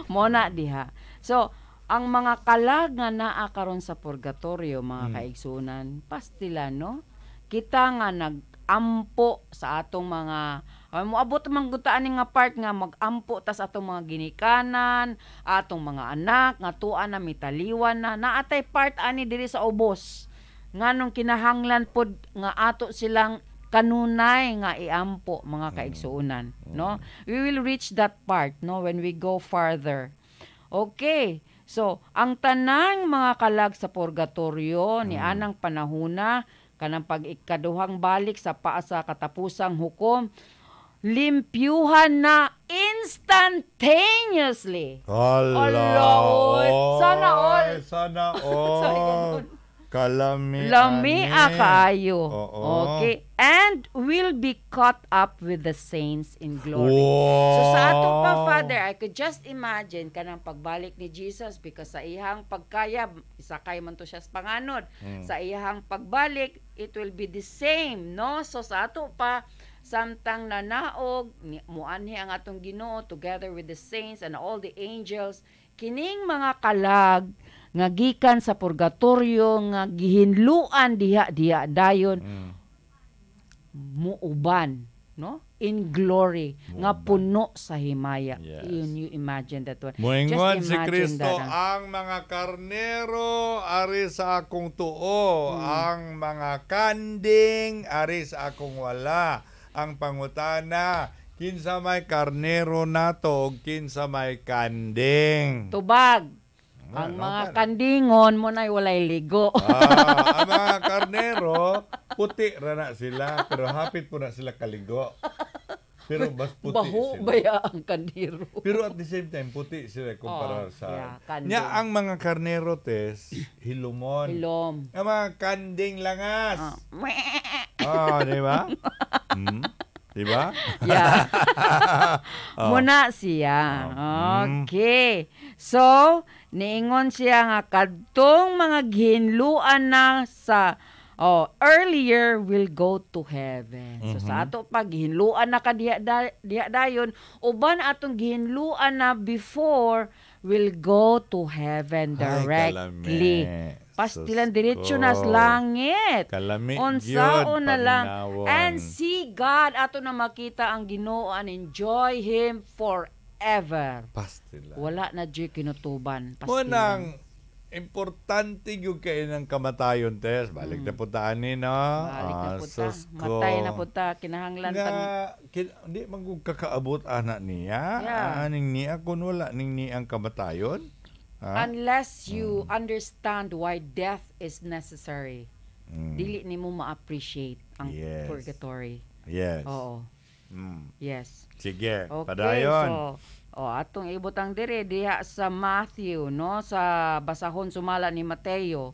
Speaker 4: Mona diha. So, ang mga kalag nga naa karon sa purgatorio, mga kaigsunan, pastilan, no? Kita nga nag-ampo sa atong mga moabot man gutaan nga part nga mag-ampo ta sa atong mga ginikanan, atong mga anak nga tuan na mitaliwan na naatay part ani diri sa ubos. Nganong kinahanglan pod nga ato silang kanunay nga iampo, mga kaigsuunan, no? We will reach that part, no, when we go farther. Okay. So, ang tanang mga kalag sa purgatorio ni anang panahuna kanang pag-ikaduhang balik sa paasa katapusang hukom, limpyuhan na in instantaneously.
Speaker 3: Ala,
Speaker 4: oy. Sana all.
Speaker 3: Sana
Speaker 4: Sorry,
Speaker 3: all.
Speaker 4: ganun.
Speaker 3: Kalami.
Speaker 4: Lami kaayo.
Speaker 3: Oo.
Speaker 4: Okay. And will be caught up with the saints in glory.
Speaker 3: Wow.
Speaker 4: So sa ato pa, Father, I could just imagine kanang pagbalik ni Jesus because sa iyang pagkayab, isakay man to siya sa panganod. Sa iyang pagbalik, it will be the same, no? So sa ato pa, samtang nanaog, muanhi ang atong Ginoo together with the saints and all the angels, kining mga kalag nga gikan sa purgatorio nga gihinluan diha dayon muuban, no, in glory nga puno sa himaya.
Speaker 3: Yes.
Speaker 4: You imagine that one.
Speaker 3: Moingon si
Speaker 4: imagine
Speaker 3: Kristo,
Speaker 4: that,
Speaker 3: ang mga karnero ari sa akong tuo, ang mga kanding ari sa akong wala. Ang pangutana, kinsa may karnero nato, kinsa may kanding.
Speaker 4: tubag. Ang mga kandingon mo na walay ligo.
Speaker 3: Ang mga karnero, puti ra na sila, pero hapit po na sila kaligo. Pero mas puti
Speaker 4: Baho
Speaker 3: sila.
Speaker 4: baya ang kandiro.
Speaker 3: Pero at the same time, puti sila kumpara sa...
Speaker 4: kanding.
Speaker 3: Nya, ang mga karnero, Tess, hilumon.
Speaker 4: Hilom.
Speaker 3: Ang mga kanding langas. Di ba? Di ba?
Speaker 4: Yeah. Muna siya. Okay. So, niingon siya nga kadtong mga ginluan na sa earlier will go to heaven. So sa ato pag gihinluan na ka diha dayon, uban atong gihinluan na before will go to heaven directly. Pastilan diretso na sa langit.
Speaker 3: Kalami
Speaker 4: Unsaon na lang.
Speaker 3: paminawon.
Speaker 4: And see God, ato na makita ang Ginoo and enjoy Him forever.
Speaker 3: Pastila.
Speaker 4: Wala na dyan kinutuban.
Speaker 3: Munang importante yung kayo ng kamatayon, Tess. Balik na puntaan ni, no?
Speaker 4: Balik na punta.
Speaker 3: Sus ko.
Speaker 4: Matay na punta. Kinahanglan
Speaker 3: Nga,
Speaker 4: pang...
Speaker 3: hindi man kung kakaabot anak niya.
Speaker 4: Yeah.
Speaker 3: Ning niya kung wala ning niya ang kamatayon. Ha?
Speaker 4: Unless you understand why death is necessary, dili ni mo ma-appreciate ang
Speaker 3: Yes.
Speaker 4: purgatory.
Speaker 3: Yes.
Speaker 4: Oo.
Speaker 3: Mm.
Speaker 4: Yes.
Speaker 3: Sige,
Speaker 4: Okay,
Speaker 3: padayon.
Speaker 4: so, atong ibutang dire diha sa Matthew, no, sa basahon sumala ni Mateo,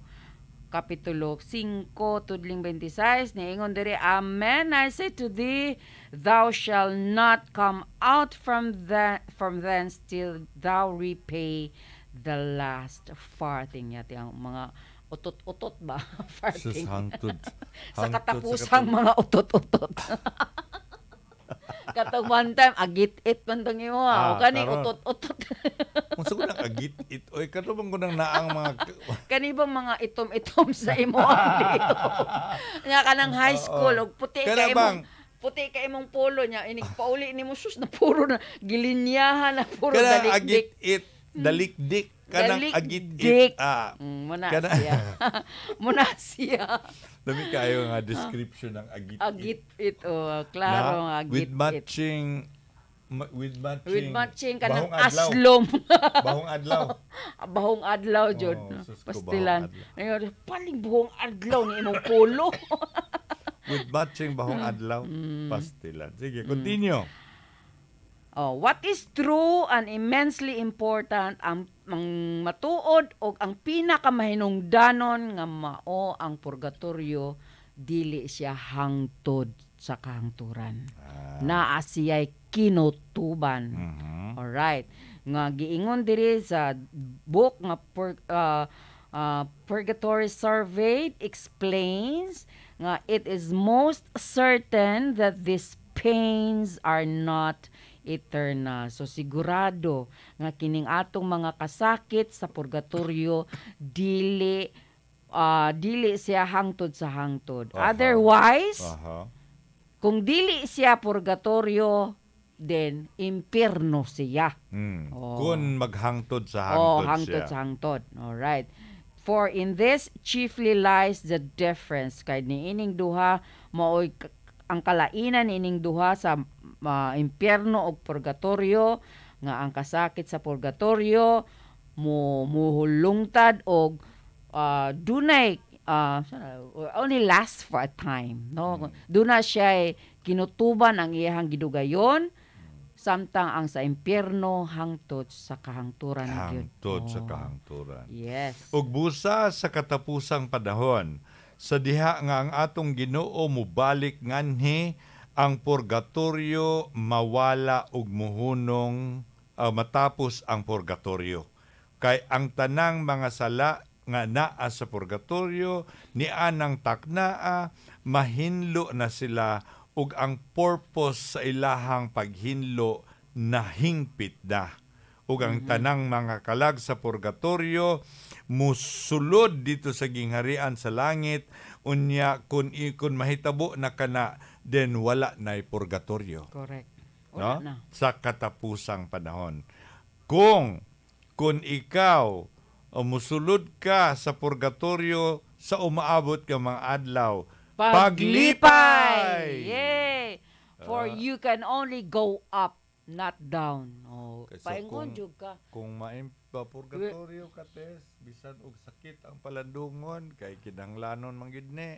Speaker 4: kapitulo 5 tudling 26, niingon dire, Amen, I say to thee, thou shalt not come out from thence till thou repay the last farthing. Yati ang mga utot-utot ba?
Speaker 3: Sus,
Speaker 4: Farthing.
Speaker 3: hangtod.
Speaker 4: Sa katapusang mga utot-utot. Katong one time, agit-it man tong imo. O kani
Speaker 3: karon.
Speaker 4: utot-utot.
Speaker 3: Kung sa ko nang agit, oy, kato bang ko nang naang mga...
Speaker 4: Kani bang mga itom-itom sa imo dito? Nga kanang high school, og puti
Speaker 3: Kaya
Speaker 4: ka
Speaker 3: bang-
Speaker 4: puti ka imong polo niya, inig pauli nimo sus na puro na gilinyahan na puro
Speaker 3: Kanang
Speaker 4: dalikdik.
Speaker 3: agit-it, dalikdik. Kanang
Speaker 4: Dalikdik.
Speaker 3: agit-it.
Speaker 4: Muna
Speaker 3: Kana-
Speaker 4: siya. Muna siya.
Speaker 3: Dami kayo nga description ng agit-it.
Speaker 4: Agit-it. Klaro nga
Speaker 3: With
Speaker 4: agit-it.
Speaker 3: matching...
Speaker 4: With matching ka ng
Speaker 3: bahong adlaw.
Speaker 4: aslom.
Speaker 3: Bahong adlaw.
Speaker 4: Bahong adlaw, Jod.
Speaker 3: sus ko,
Speaker 4: Pastilan.
Speaker 3: bahong
Speaker 4: Ngayon, paling buhong adlaw ni imong polo.
Speaker 3: With matching bahong adlaw. Pastilan. Sige, continue.
Speaker 4: What is true and immensely important ang matuod o ang pinakamahinungdanon nga mao ang purgatorio, dili siya hangtod sa kahangturan. Naa siya'y kinutuban. Alright. Nga giingon diri sa book nga Purgatory Survey explains nga it is most certain that these pains are not eternal. So sigurado nga kining atong mga kasakit sa purgatorio dili siya hangtod sa hangtod. Otherwise, kung dili siya purgatorio, then impierno siya.
Speaker 3: Kung maghangtod sa hangtod
Speaker 4: hangtod
Speaker 3: siya.
Speaker 4: sa hangtod. Alright. For in this chiefly lies the difference. Kay niining duha maoy ang kalainan ining duha sa impierno o purgatorio, nga ang kasakit sa purgatorio muhulungtad og dunay only last for a time, no? Duna siya kinutuban ang iyang gidugayon samtang ang sa impyerno hangtod sa kahangturan na gyud.
Speaker 3: Hangtod sa
Speaker 4: Oh,
Speaker 3: kahangturan.
Speaker 4: Yes.
Speaker 3: Ug busa sa katapusang panahon, sa diha nga ang atong Ginoo mubalik nganhi, ang purgatorio mawala ug muhunong matapos ang purgatorio. Kay ang tanang mga sala nga naa sa purgatorio ni anang taknaa mahinlo na sila ug ang purpose sa ilahang paghinlo nahingpit na. Ug ang tanang mga kalag sa purgatorio musulod dito sa gingharian sa langit, unya kun mahitabo na kana, then wala na'y purgatorio.
Speaker 4: Correct.
Speaker 3: No?
Speaker 4: Wala na.
Speaker 3: Sa katapusang panahon. Kung ikaw musulod ka sa purgatorio sa umaabot ka mga adlaw, paglipay!
Speaker 4: Yay! For you can only go up, not down. Oh,
Speaker 3: So,
Speaker 4: paingon jud ka.
Speaker 3: Kung purgatorio ka, Tess, bisan og sakit ang palandungon, kay kinahanglanon manggid ni.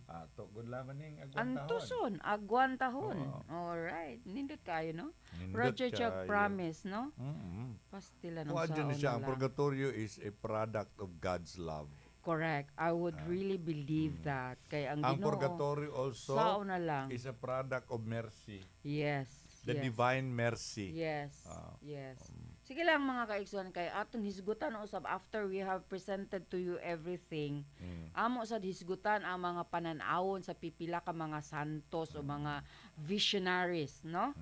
Speaker 3: Ato gud laman ning agwantahon.
Speaker 4: Antuson, agwan tahon.
Speaker 3: Oo.
Speaker 4: Alright. Nindot kayo, no?
Speaker 3: Nindot
Speaker 4: Roger Chuck
Speaker 3: kayo.
Speaker 4: promise, no?
Speaker 3: Mm-mm.
Speaker 4: Pastila ng
Speaker 3: Kung adyo na
Speaker 4: saon
Speaker 3: siya,
Speaker 4: na
Speaker 3: ang
Speaker 4: lang.
Speaker 3: purgatorio is a product of God's love.
Speaker 4: Correct. I would really believe that. Kaya ang
Speaker 3: Ang
Speaker 4: Ginoo,
Speaker 3: purgatorio also
Speaker 4: saon na lang.
Speaker 3: is a product of mercy.
Speaker 4: Yes.
Speaker 3: The
Speaker 4: yes.
Speaker 3: divine mercy.
Speaker 4: Yes.
Speaker 3: Ah,
Speaker 4: Yes. Sige lang mga kaigsuhan, kay atong hisgutan usab after we have presented to you everything. Amo sa hisgutan ang mga pananawon sa pipila ka mga santos o mga visionaries, no?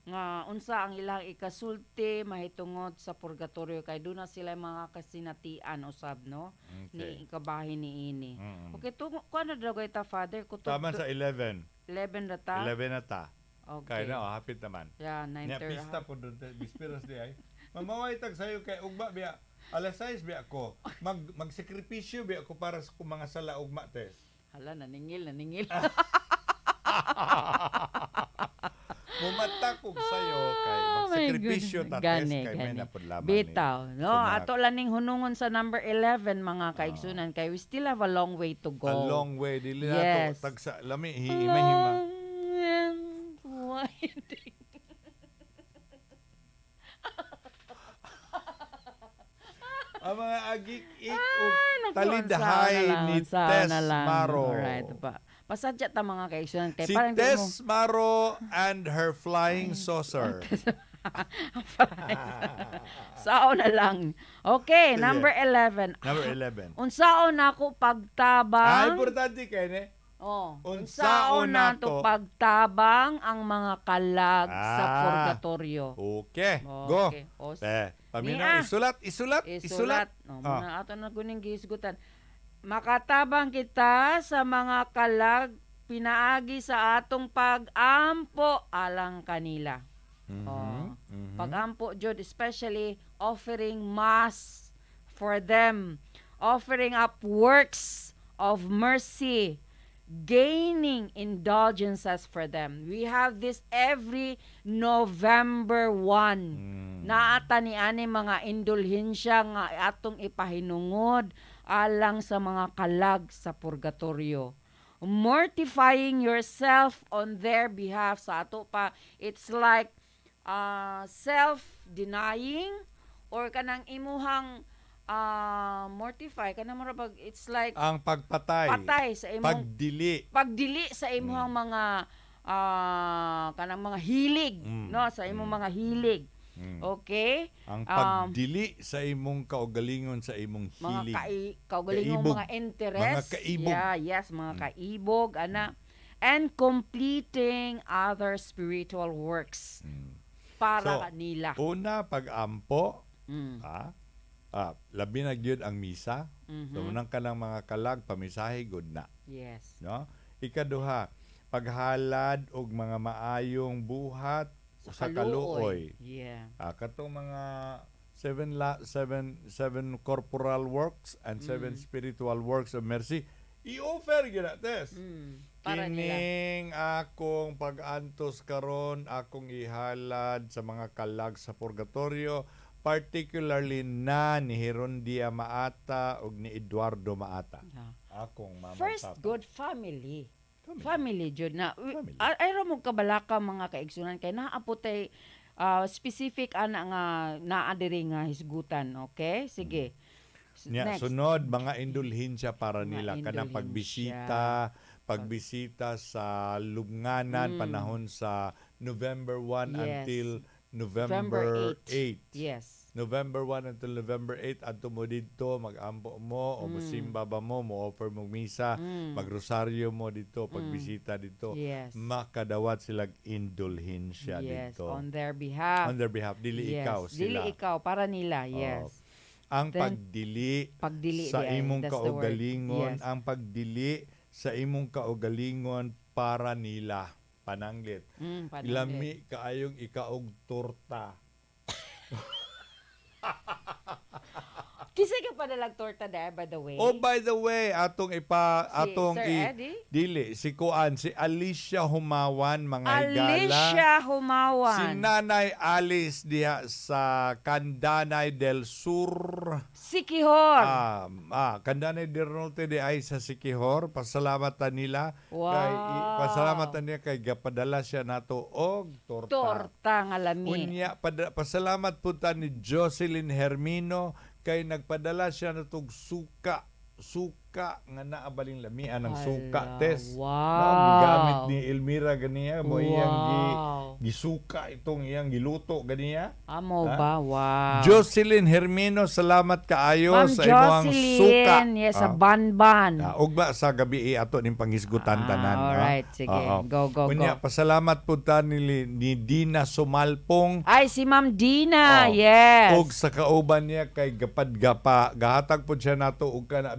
Speaker 4: Nga unsa ang ilang ikasulti mahitungod sa purgatorio, kay doon na sila mga kasinatian usab, no?
Speaker 3: Okay.
Speaker 4: Ni ikabahin ni ini.
Speaker 3: Mm.
Speaker 4: Okay, tungo ko na daw ta father ko
Speaker 3: Tama sa 11.
Speaker 4: 11 na ta.
Speaker 3: 11 na ta.
Speaker 4: Okay.
Speaker 3: Kaya na, hapit naman.
Speaker 4: Yeah,
Speaker 3: Nya
Speaker 4: 9:30.
Speaker 3: pista po doon, bispiras di ay. Mamaway tag sayo kay ugma biya. Alas 6 biya ako. Magsakripisyo biya ako para sa mga sala ugma, Tess.
Speaker 4: Hala, naningil.
Speaker 3: Mumata ko sayo kay
Speaker 4: Oh my
Speaker 3: magsakripisyo
Speaker 4: goodness.
Speaker 3: ta, Tess,
Speaker 4: Gani,
Speaker 3: kay may
Speaker 4: gani.
Speaker 3: napudlaman
Speaker 4: Bitaw, no?
Speaker 3: Sumak.
Speaker 4: Ato laning hunungon sa number 11 mga kaigsunan, kay we still have a long way to go.
Speaker 3: A long way. Dili
Speaker 4: Yes.
Speaker 3: na to tag sa lami, hima-hima.
Speaker 4: Long and winding.
Speaker 3: Ang mga agik-ik o
Speaker 4: Naku,
Speaker 3: talidhay ni Tess Maro.
Speaker 4: Alright, pa. Pasadya ta mga kaigsunan, kay
Speaker 3: Si
Speaker 4: parang di mo-
Speaker 3: Tess Maro and her flying saucer.
Speaker 4: Sao na lang. Okay,
Speaker 3: Sige.
Speaker 4: number 11.
Speaker 3: Number 11.
Speaker 4: Unsaon nako pagtabang?
Speaker 3: importante kay ne.
Speaker 4: Oh,
Speaker 3: Unsaon
Speaker 4: unsaon na
Speaker 3: nato
Speaker 4: to pagtabang ang mga kalag sa
Speaker 3: Ah.
Speaker 4: purgatorio.
Speaker 3: Okay, go.
Speaker 4: Okay. O,
Speaker 3: Paminaw, isulat.
Speaker 4: isulat. No,
Speaker 3: Ah.
Speaker 4: muna ato na kuning gihisgutan. Makatabang kita sa mga kalag pinaagi sa atong pag-ampo alang kanila. Oh. Pag-ampo jud, especially offering mass for them, offering up works of mercy, gaining indulgences for them. We have this every November 1. Naata ni ani mga indulhensya nga atong ipahinungod alang sa mga kalag sa purgatorio. Mortifying yourself on their behalf sa ato pa, it's like self-denying or kanang imuhang mortify kanang marabag, it's like
Speaker 3: Ang pagpatay.
Speaker 4: patay sa imong
Speaker 3: Pagdili.
Speaker 4: sa imong mga kanang mga hilig, no, sa imong mga hilig. Okay?
Speaker 3: Ang pagdili sa imong kaugalingon sa imong
Speaker 4: Mga
Speaker 3: hilig.
Speaker 4: kaugalingong
Speaker 3: Kaibog.
Speaker 4: mga interest.
Speaker 3: Mga kaibog.
Speaker 4: Yeah, yes, mga kaibog, ana. And completing other spiritual works para kanila.
Speaker 3: Una, pag-ampo.
Speaker 4: Mm.
Speaker 3: Labi na gyud ang misa.
Speaker 4: Mhm.
Speaker 3: So, unang ka ng mga kalag, pamisahe, good na.
Speaker 4: Yes.
Speaker 3: No? Ikaduha, paghalad og mga maayong buhat sa kaluoy.
Speaker 4: Yeah.
Speaker 3: Katong mga seven corporal works and seven spiritual works of mercy, i-offer gyud nates.
Speaker 4: Para nila.
Speaker 3: Kining akong pag-antos karon, akong ihalad sa mga kalag sa purgatorio, particularly na ni Herondia Maata ug ni Eduardo Maata.
Speaker 4: Yeah.
Speaker 3: Akong mama
Speaker 4: First,
Speaker 3: papa.
Speaker 4: good family jud na.
Speaker 3: Family.
Speaker 4: Ay ra mo kabalaka mga kaigsunan kay naapotay specific ana nga naa diri nga hisgutan, okay? Sige.
Speaker 3: Nya,
Speaker 4: Next.
Speaker 3: sunod, mga indulhensya para
Speaker 4: Mga
Speaker 3: nila. Kanang
Speaker 4: indulhensya.
Speaker 3: pagbisita sa lubnganan, panahon sa November 1
Speaker 4: Yes.
Speaker 3: until November
Speaker 4: November
Speaker 3: 8.
Speaker 4: Yes.
Speaker 3: November 1 until November 8, adto mo dito, mag-ampo mo, o masimba ba mo offer mo misa, magrosaryo mo dito, pagbisita dito.
Speaker 4: Yes.
Speaker 3: Makadawat silang indulhensya
Speaker 4: Yes,
Speaker 3: dito.
Speaker 4: on their behalf.
Speaker 3: On their behalf, dili
Speaker 4: Yes,
Speaker 3: ikaw
Speaker 4: dili
Speaker 3: sila.
Speaker 4: ikaw para nila. Yes.
Speaker 3: Ang
Speaker 4: Then,
Speaker 3: pagdili sa
Speaker 4: di ay,
Speaker 3: imong
Speaker 4: that's the word.
Speaker 3: kaugalingon,
Speaker 4: Yes.
Speaker 3: ang pagdili sa imong kaugalingon para nila. Pananglit.
Speaker 4: Pananglit.
Speaker 3: Lami kaayong ikaog torta.
Speaker 4: Kisay ka pa nalang torta there, by the way.
Speaker 3: Oh, by the way, atong
Speaker 4: Sir Eddie?
Speaker 3: dili si Kuan, si Alicia Humawan, mga higala.
Speaker 4: Alicia
Speaker 3: Si
Speaker 4: Humawan.
Speaker 3: Nanay Alice diha sa Candanay del Sur.
Speaker 4: Sikihor.
Speaker 3: Candanay del Norte di ay sa Sikihor. Pasalamatan nila.
Speaker 4: Wow.
Speaker 3: Pasalamatan niya kay gapadala siya nato og torta.
Speaker 4: Torta nga lami.
Speaker 3: Unya, pasalamat po ta ni Jocelyn Hermino kay nagpadala siya natog suka nga naabaling lamian ng suka
Speaker 4: Hala,
Speaker 3: test.
Speaker 4: wow.
Speaker 3: Gamit ni Elmira ganiya mo iyang
Speaker 4: Wow.
Speaker 3: gisuka itong iyang giluto ganiya.
Speaker 4: Amo
Speaker 3: Ha?
Speaker 4: ba? Wow.
Speaker 3: Jocelyn Hermino, salamat kaayo
Speaker 4: Ma'am
Speaker 3: sa imong suka.
Speaker 4: Jocelyn, yes, sa Banban.
Speaker 3: Ugba sa gabi ato ning panghisgutan tanan.
Speaker 4: Alright, sige. Go.
Speaker 3: Unya, pasalamat po ta ni Dina Sumalpong.
Speaker 4: Ay, si Ma'am Dina, yes.
Speaker 3: Og sa kauban niya kay gahatag po siya nato og kana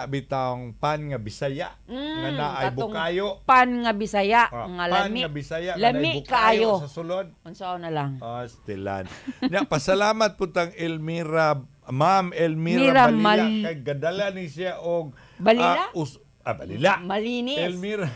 Speaker 3: bitawng pan nga Bisaya nga naay
Speaker 4: katong
Speaker 3: bukayo.
Speaker 4: Pan nga Bisaya, nga
Speaker 3: Pan
Speaker 4: lami.
Speaker 3: nga Bisaya nga
Speaker 4: Lami
Speaker 3: naay bukayo
Speaker 4: kaayo.
Speaker 3: sa sulod.
Speaker 4: Unsaon na lang.
Speaker 3: Stilan. Nya, pasalamat po tang Ma'am
Speaker 4: Mira
Speaker 3: Elmira Balila
Speaker 4: Mal-
Speaker 3: kay gadala ni siya og
Speaker 4: Balila?
Speaker 3: Balila.
Speaker 4: Malinis.
Speaker 3: Elmira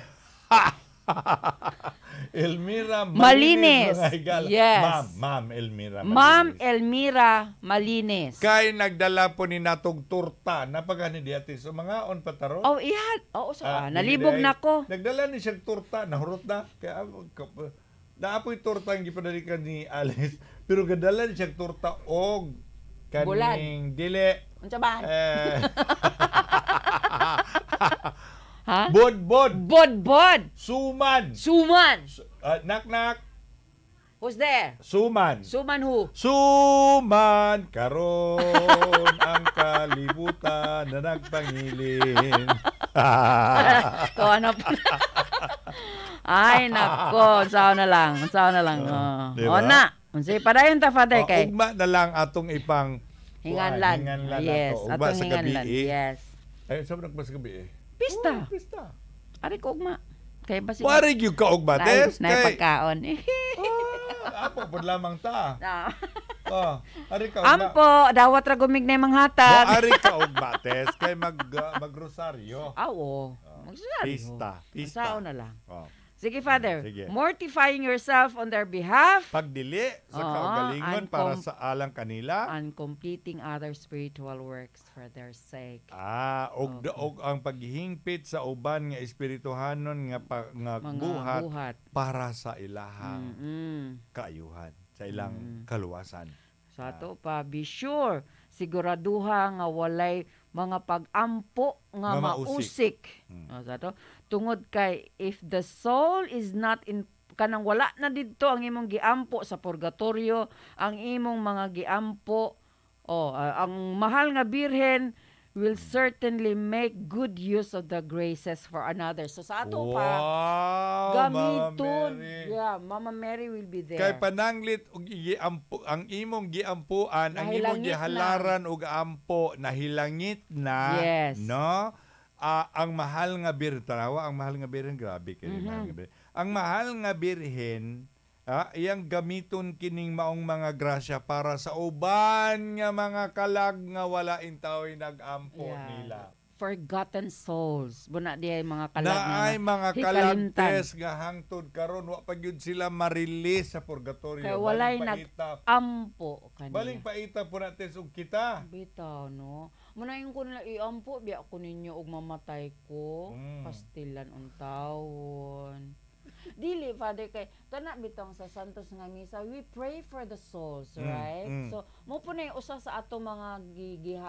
Speaker 3: Elmira
Speaker 4: Malinis.
Speaker 3: mga higala.
Speaker 4: Yes.
Speaker 3: Ma'am Elmira Malinis.
Speaker 4: Ma'am Elmira Malines.
Speaker 3: Kay nagdala po ni natog torta. Napagani di ati so mga on pataro.
Speaker 4: Oh, iyan. Oo, sa
Speaker 3: Dili
Speaker 4: nalibog
Speaker 3: dahil-
Speaker 4: na ko.
Speaker 3: Nagdala ni siyang torta, nahurot na. Kaya naapoy torta ang gipadalikan ni Alice. Pero gadala ni siyang torta og kaning dili.
Speaker 4: Unsa ba? Ha?
Speaker 3: Bod.
Speaker 4: Bod.
Speaker 3: Suman.
Speaker 4: Suman.
Speaker 3: Knock.
Speaker 4: Who's there?
Speaker 3: Suman.
Speaker 4: Suman who?
Speaker 3: Suman karon ang kalibutan na nagpangilin.
Speaker 4: Kawa na po. Ay, nako. Saan na lang.
Speaker 3: Diba?
Speaker 4: O na. Unsay padayon ta, Father, kay
Speaker 3: Ugma na lang atong ipang
Speaker 4: hinganlan. Yes,
Speaker 3: ato. Ugma
Speaker 4: atong
Speaker 3: sa
Speaker 4: hinganlan.
Speaker 3: gabi.
Speaker 4: Yes.
Speaker 3: Ay, sabi nagba sa gabi.
Speaker 4: Pista.
Speaker 3: Pista.
Speaker 4: Ari ko ugma. Kay ba si
Speaker 3: Warig yung kaugma, Tess.
Speaker 4: na pagkaon.
Speaker 3: Apo, po lamang ta.
Speaker 4: Ah.
Speaker 3: Ari kaugma.
Speaker 4: Ampo, dawat ra gumig na imong hatag.
Speaker 3: Ari kaugma, Tess. Kay magrosaryo.
Speaker 4: Awo. Magsari.
Speaker 3: Pista.
Speaker 4: Sao na lang.
Speaker 3: Oh.
Speaker 4: Sige, Father.
Speaker 3: Sige.
Speaker 4: Mortifying yourself on their behalf
Speaker 3: Pagdili sa
Speaker 4: Oo,
Speaker 3: kaugalingon
Speaker 4: and
Speaker 3: para sa alang kanila.
Speaker 4: and completing other spiritual works for their sake.
Speaker 3: Og ang paghihingpit sa uban nga espirituhanon nga
Speaker 4: Mga
Speaker 3: buhat
Speaker 4: buhat.
Speaker 3: para sa ilahang
Speaker 4: Mm-mm.
Speaker 3: kaayuhan, sa ilang kaluwasan.
Speaker 4: Sa ato pa, be sure, siguraduha nga walay mga pag-ampo nga
Speaker 3: Nga mausik.
Speaker 4: mausik. Sa ato, tungod kay if the soul is not in kanang wala na didto ang imong giampo sa purgatorio, ang imong mga giampo, ang mahal nga birhen will certainly make good use of the graces for another. So sa ato pa,
Speaker 3: Wow,
Speaker 4: gamiton.
Speaker 3: Mama Mary.
Speaker 4: Yeah, Mama Mary will be there.
Speaker 3: Kay pananglit og ang imong giampuan, ang imong
Speaker 4: Nahilangit
Speaker 3: gihalaran og ampo nahilangit na,
Speaker 4: Yes.
Speaker 3: no? Ang mahal nga birhen, tanawa, ang mahal nga birhen, grabe kay mahal nga birhen. Ang mahal nga birhen, iyang gamiton kining maong mga grasya para sa uban nga mga kalag nga wala intawoy nag-ampo nila.
Speaker 4: Forgotten souls. Buna di ay mga kalag
Speaker 3: Naay mga
Speaker 4: hikalimtan.
Speaker 3: kalagtes nga hangtod karon wa pa gyud sila ma-release sa purgatorio.
Speaker 4: Kaya walay
Speaker 3: Baling paita.
Speaker 4: nag-ampo kanila.
Speaker 3: Baling paita po natin og kita.
Speaker 4: Bitaw, no? Manayon ko nila iampo, biya ko ninyo og mamatay ko.
Speaker 3: Mm.
Speaker 4: Pastilan untawon. Dili, Father, kay kana bitong sa Santos nga misa, we pray for the souls, right? So, mo po na yung usa sa ato mga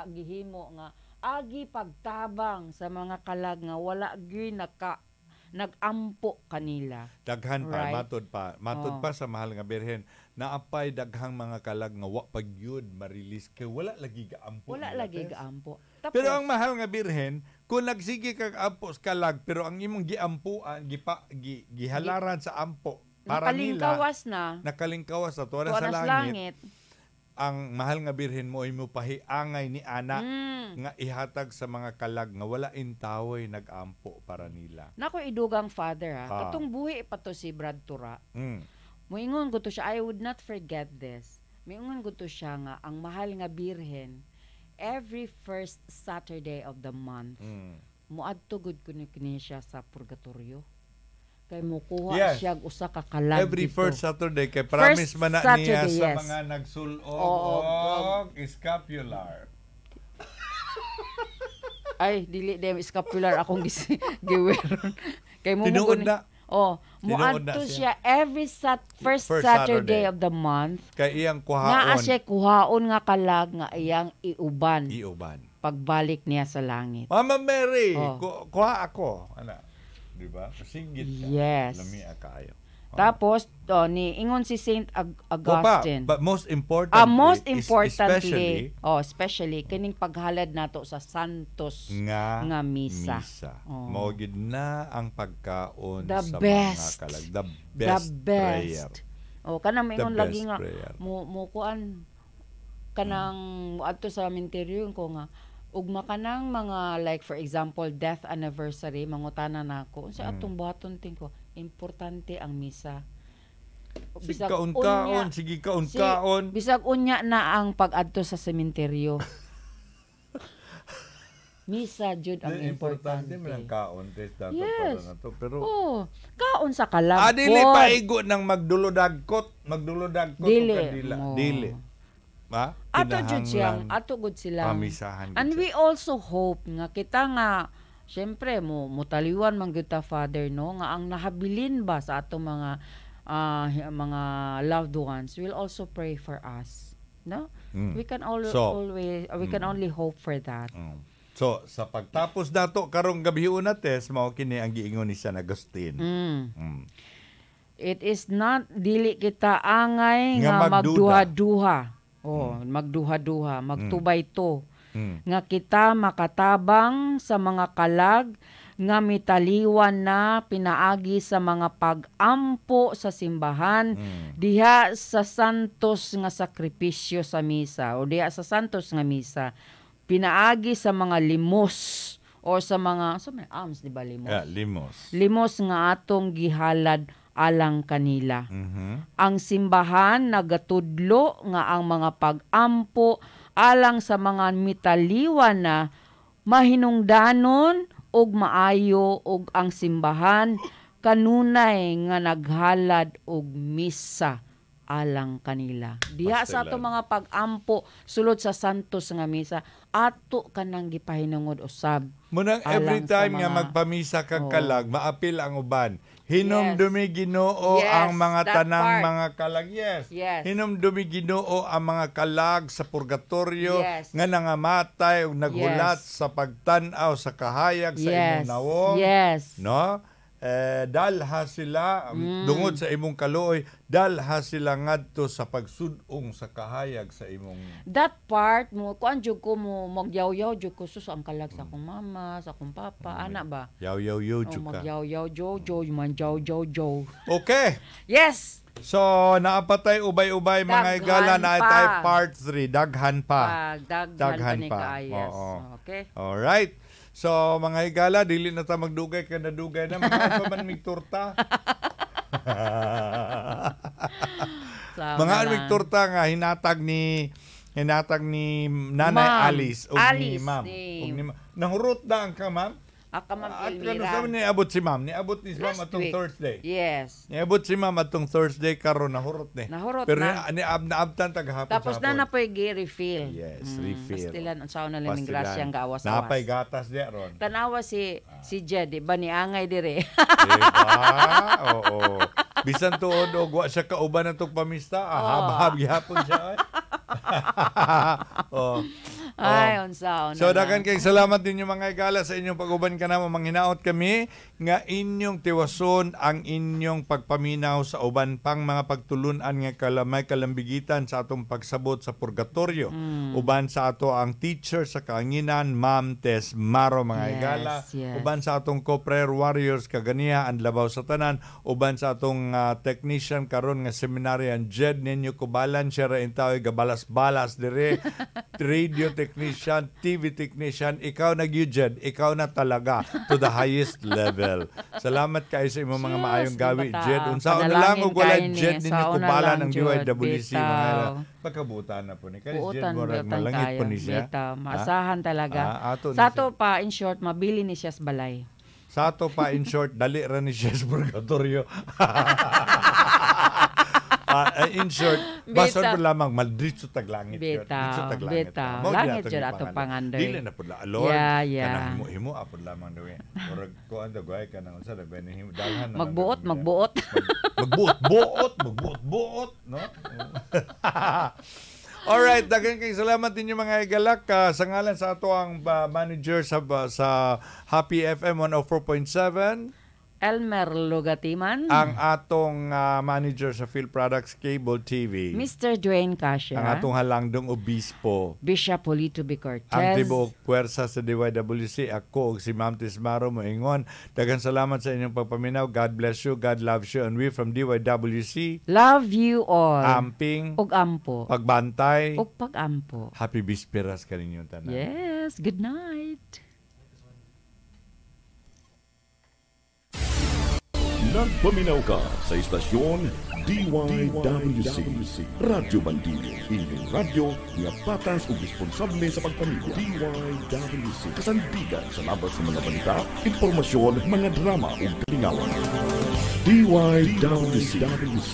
Speaker 4: gihimo nga agi pagtabang sa mga kalag nga wala gyud nagampo kanila.
Speaker 3: Daghan pa,
Speaker 4: Right.
Speaker 3: matod pa sa mahal nga birhen, naapay daghang mga kalag nga wa pagyud ma-release kay wala lagi gaampo.
Speaker 4: Wala
Speaker 3: nila,
Speaker 4: lagi
Speaker 3: Tess.
Speaker 4: gaampo. Tapos,
Speaker 3: Pero ang mahal nga birhen, kung nagsige kag ampo sa kalag pero ang imong giampuan, gihalaran sa ampo para nila nakalingkawas na tuwa na sa langit. Ang mahal nga birhen mo ay mo pahiangay ni ana nga ihatag sa mga kalag nga wala intaway nag-ampo para nila.
Speaker 4: Nako idugang Father ha.
Speaker 3: Ah.
Speaker 4: Katong buhi pa to si Brad Tura.
Speaker 3: Mm.
Speaker 4: Moingon ko to siya, I would not forget this. Moingon ko to siya nga, ang mahal nga birhen, every first Saturday of the month, muadto gud kuni siya sa purgatorio. Kay mukuha
Speaker 3: Yes.
Speaker 4: siya og usa ka kalag
Speaker 3: Every
Speaker 4: dito.
Speaker 3: first Saturday kay promise
Speaker 4: First
Speaker 3: man na niya
Speaker 4: Saturday,
Speaker 3: sa
Speaker 4: yes.
Speaker 3: mga nagsulog
Speaker 4: Oo,
Speaker 3: og scapular.
Speaker 4: Ay, dili dem scapular akong giweron. Kay mo
Speaker 3: Tinuod na.
Speaker 4: Oh,
Speaker 3: Tinuod na
Speaker 4: muadto
Speaker 3: siya.
Speaker 4: siya every first
Speaker 3: First
Speaker 4: Saturday
Speaker 3: Saturday.
Speaker 4: of the month.
Speaker 3: Kay iyang
Speaker 4: Naa
Speaker 3: kuhaon
Speaker 4: siya kuhaon nga kalag nga iyang iuban
Speaker 3: iuban.
Speaker 4: pagbalik niya sa langit.
Speaker 3: Mama Mary,
Speaker 4: Oh.
Speaker 3: kuha ako. Ana, di ba? Singgit ka.
Speaker 4: Yes.
Speaker 3: Lami kayo.
Speaker 4: Tapos ni ingon si Saint Augustine.
Speaker 3: But most importantly,
Speaker 4: Most
Speaker 3: is
Speaker 4: importantly, especially kining paghalad nato sa santos
Speaker 3: nga
Speaker 4: misa. Oh.
Speaker 3: Mao gid na ang pagkaon
Speaker 4: The
Speaker 3: sa
Speaker 4: best.
Speaker 3: mga kalag. The
Speaker 4: The
Speaker 3: best, prayer.
Speaker 4: best. Kana
Speaker 3: The
Speaker 4: maingon lagi
Speaker 3: best
Speaker 4: nga
Speaker 3: prayer.
Speaker 4: mo kuan kanang adto sa minteryo ko nga ugma kanang mga like for example death anniversary mangutana nako unsa atong buhaton ting ko importante ang misa.
Speaker 3: Sige kaon-kaon, sige kaon-kaon.
Speaker 4: Bisag unya na ang pag-adto sa sementeryo. Misa jud ang importante.
Speaker 3: man ang kaon test dato
Speaker 4: Yes.
Speaker 3: para na to. Pero
Speaker 4: Kaon sa kalag.
Speaker 3: dili paigo ng magdulodagkot
Speaker 4: Dili.
Speaker 3: kadila.
Speaker 4: Mo.
Speaker 3: Dili. Ha?
Speaker 4: Ato jud siyang,
Speaker 3: Kinahanglan
Speaker 4: ato gud sila.
Speaker 3: pamisahan.
Speaker 4: And
Speaker 3: gid
Speaker 4: we also hope nga kita nga syempre mutaliwan man gyud ta Father no nga ang nahabilin ba sa atong mga loved ones will also pray for us, no?
Speaker 3: Mm.
Speaker 4: We can
Speaker 3: So,
Speaker 4: we can only hope for that.
Speaker 3: So, sa pagtapos dato karong gabion na test, mao kini ang giingon ni San Agustin. Mm.
Speaker 4: It is not dili kita angay
Speaker 3: Nga
Speaker 4: nga
Speaker 3: magduda.
Speaker 4: magduha-duha. Magduha-duha, magtubay-to. Nga kita makatabang sa mga kalag nga mitaliwan na pinaagi sa mga pag-ampo sa simbahan diha sa santos nga sakripisyo sa misa o diha sa santos nga misa pinaagi sa mga limos o sa mga may alms di ba limos?
Speaker 3: Yeah, limos.
Speaker 4: Limos nga atong gihalad alang kanila. Ang simbahan nagatudlo nga ang mga pag-ampo alang sa mga mitaliwan na mahinungdanon og maayo og ang simbahan kanunay nga naghalad og misa alang kanila. Diha sa ato mga pag-ampo sulod sa santos nga misa ato kanang gipahinungod usab.
Speaker 3: Munang every
Speaker 4: Alang sa
Speaker 3: time nga
Speaker 4: mga-
Speaker 3: magpamisa kag
Speaker 4: Oo.
Speaker 3: kalag, maapil ang uban. Hinom
Speaker 4: Yes.
Speaker 3: dumi Ginoo
Speaker 4: Yes,
Speaker 3: ang mga
Speaker 4: that
Speaker 3: tanang
Speaker 4: part.
Speaker 3: mga kalag. Yes.
Speaker 4: Yes.
Speaker 3: Hinom dumi Ginoo ang mga kalag sa purgatorio
Speaker 4: Yes.
Speaker 3: nga nangamatay ug naghulat
Speaker 4: Yes.
Speaker 3: sa pagtan-aw sa kahayag sa imong nawong.
Speaker 4: Yes.
Speaker 3: No? Dalha sila dungod sa imong kaluoy, dalha sila ngadto sa pagsudong sa kahayag sa imong
Speaker 4: That part mo kuan jud ko mo magyaw-yaw jud ko sus ang kalag sa akong mama, sa akong papa, ana ba?
Speaker 3: yaw-yaw-yaw
Speaker 4: O
Speaker 3: ka.
Speaker 4: magyaw-yaw jojo, man jojo.
Speaker 3: Okay.
Speaker 4: Yes.
Speaker 3: So, naapatay ubay-ubay mga
Speaker 4: Daghan
Speaker 3: igala na
Speaker 4: pa.
Speaker 3: tayo part 3. Daghan pa.
Speaker 4: Daghan pa ni
Speaker 3: pa.
Speaker 4: kaayas.
Speaker 3: Oo.
Speaker 4: Okay.
Speaker 3: Alright. So, mga higala, dili na ta magdugay ka na dugay na. Mga pa man may torta.
Speaker 4: Sama
Speaker 3: Mga
Speaker 4: lang.
Speaker 3: may torta nga, hinatag ni Nanay
Speaker 4: Ma'am.
Speaker 3: Alice. O ni
Speaker 4: Alice,
Speaker 3: Ma'am.
Speaker 4: ni-
Speaker 3: Nahurot na ang ka, Ma'am?
Speaker 4: Aka Ma'am
Speaker 3: At kano
Speaker 4: Elmira.
Speaker 3: sa niabot si Ma'am? Niabot ni si Ma'am
Speaker 4: Last
Speaker 3: atong
Speaker 4: week.
Speaker 3: Thursday.
Speaker 4: Yes.
Speaker 3: Niabot si Ma'am atong Thursday karon nahurot ni.
Speaker 4: Nahurot
Speaker 3: Pero
Speaker 4: na.
Speaker 3: naabtan taghapon
Speaker 4: Tapos na napoy refill.
Speaker 3: Yes, refill.
Speaker 4: Pastilan unsaon na liming grasyang gawas-awas.
Speaker 3: Napay gatas di ron.
Speaker 4: Tanawa si Jed, di ba ni angay dire?
Speaker 3: Diba? Oo. Bisan tuod og wa siya kauban natong pamista, hab-hab gyapon siya. Oh.
Speaker 4: Ay, unsaon.
Speaker 3: So dagan kay salamat din yung mga igala sa inyong pag-uban ka namo, manghinaot kami nga inyong tiwason ang inyong pagpaminaw sa uban pang mga pagtulunan nga kalamay kalambigitan sa atong pagsabot sa purgatorio. Uban sa ato ang teacher sa kaanginan, Ma'am Tess Maro, mga
Speaker 4: Yes,
Speaker 3: igala.
Speaker 4: yes.
Speaker 3: Uban sa atong co-prayer warriors kaganiya ang labaw sa tanan, uban sa atong technician karon nga seminaryan Jed ninyo kubalan siya ra intaw gabalas-balas dire. Radio technician, TV technician, ikaw nag-Jed, ikaw na talaga to the highest level. Salamat kayo sa imong mga maayong gawi,
Speaker 4: bata.
Speaker 3: Jed. Unsaon na lang og wala
Speaker 4: Panalangin
Speaker 3: Jed
Speaker 4: kayo ni.
Speaker 3: ninyo
Speaker 4: Sauna
Speaker 3: kubalan
Speaker 4: lang,
Speaker 3: ang
Speaker 4: Jud.
Speaker 3: DYWC mga
Speaker 4: Bitaw.
Speaker 3: pagkabutan na po ni. Kaya Jed
Speaker 4: Buutan,
Speaker 3: mo
Speaker 4: buutan
Speaker 3: malangit
Speaker 4: kayo.
Speaker 3: po ni siya.
Speaker 4: Bitaw. Maasahan talaga.
Speaker 3: Ato ni
Speaker 4: Sa
Speaker 3: siya.
Speaker 4: ato pa, in short, mabili ni siya sa balay.
Speaker 3: Sa ato pa, in short, dali ra ni siya sa purgatorio. In short, basod po lamang, maldritso taglangit.
Speaker 4: Bitaw, bitaw. Langit yun ato pangandoy.
Speaker 3: Dili na po la, Lord.
Speaker 4: Yeah, yeah.
Speaker 3: Kanang himo-himo, apod lamang daw. Murag ko ang dagway ka nang sa labi ni himo. Dalhan na.
Speaker 4: Magbuot.
Speaker 3: Magbuot. No? Alright, daghang kay salamat ninyo mga igalak sa ngalan sa ato ang manager sa Happy FM 104.7.
Speaker 4: Elmer Lugatiman.
Speaker 3: Ang atong manager sa Phil Products Cable TV.
Speaker 4: Mr. Dwayne Cassia.
Speaker 3: Ang atong halangdong obispo.
Speaker 4: Bishop Polito B. Cortez.
Speaker 3: Ang tibuok puwersa sa DYWC. Ako, si Ma'am Tess Maro Moingon. Daghang salamat sa inyong pagpaminaw. God bless you. God loves you. And we from DYWC.
Speaker 4: Love you all.
Speaker 3: Amping.
Speaker 4: Og ampo.
Speaker 3: Pagbantay.
Speaker 4: Og pag-ampo.
Speaker 3: Happy Bisperas ka ninyong tanan.
Speaker 4: Yes. Good night.
Speaker 5: Nagpaminaw ka sa istasyon DYWC Radyo Bandilyo, inyong radyo nga patas ug responsable sa pagpamilya. DYWC kasandigan sa labas sa mga balita, impormasyon, mga drama ug kalingawan. DYWC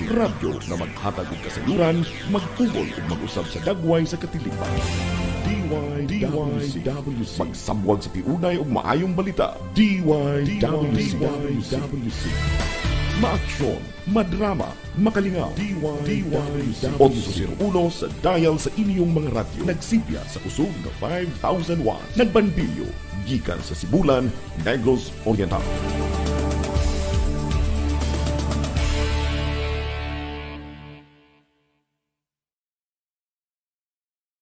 Speaker 5: radyo na maghatag og kasayuran, magpugol ug mag-usab sa dagway sa katilipan. DYWC magsabwag sa piunay ug maayong balita. DYWC maaksyon, madrama, makalingaw. DYWC 801 sa dial sa inyong mga radyo. Nagsipya sa kusog na 5,000 watts. Nagbanbilyo, gikan sa Sibulan, Negros Oriental.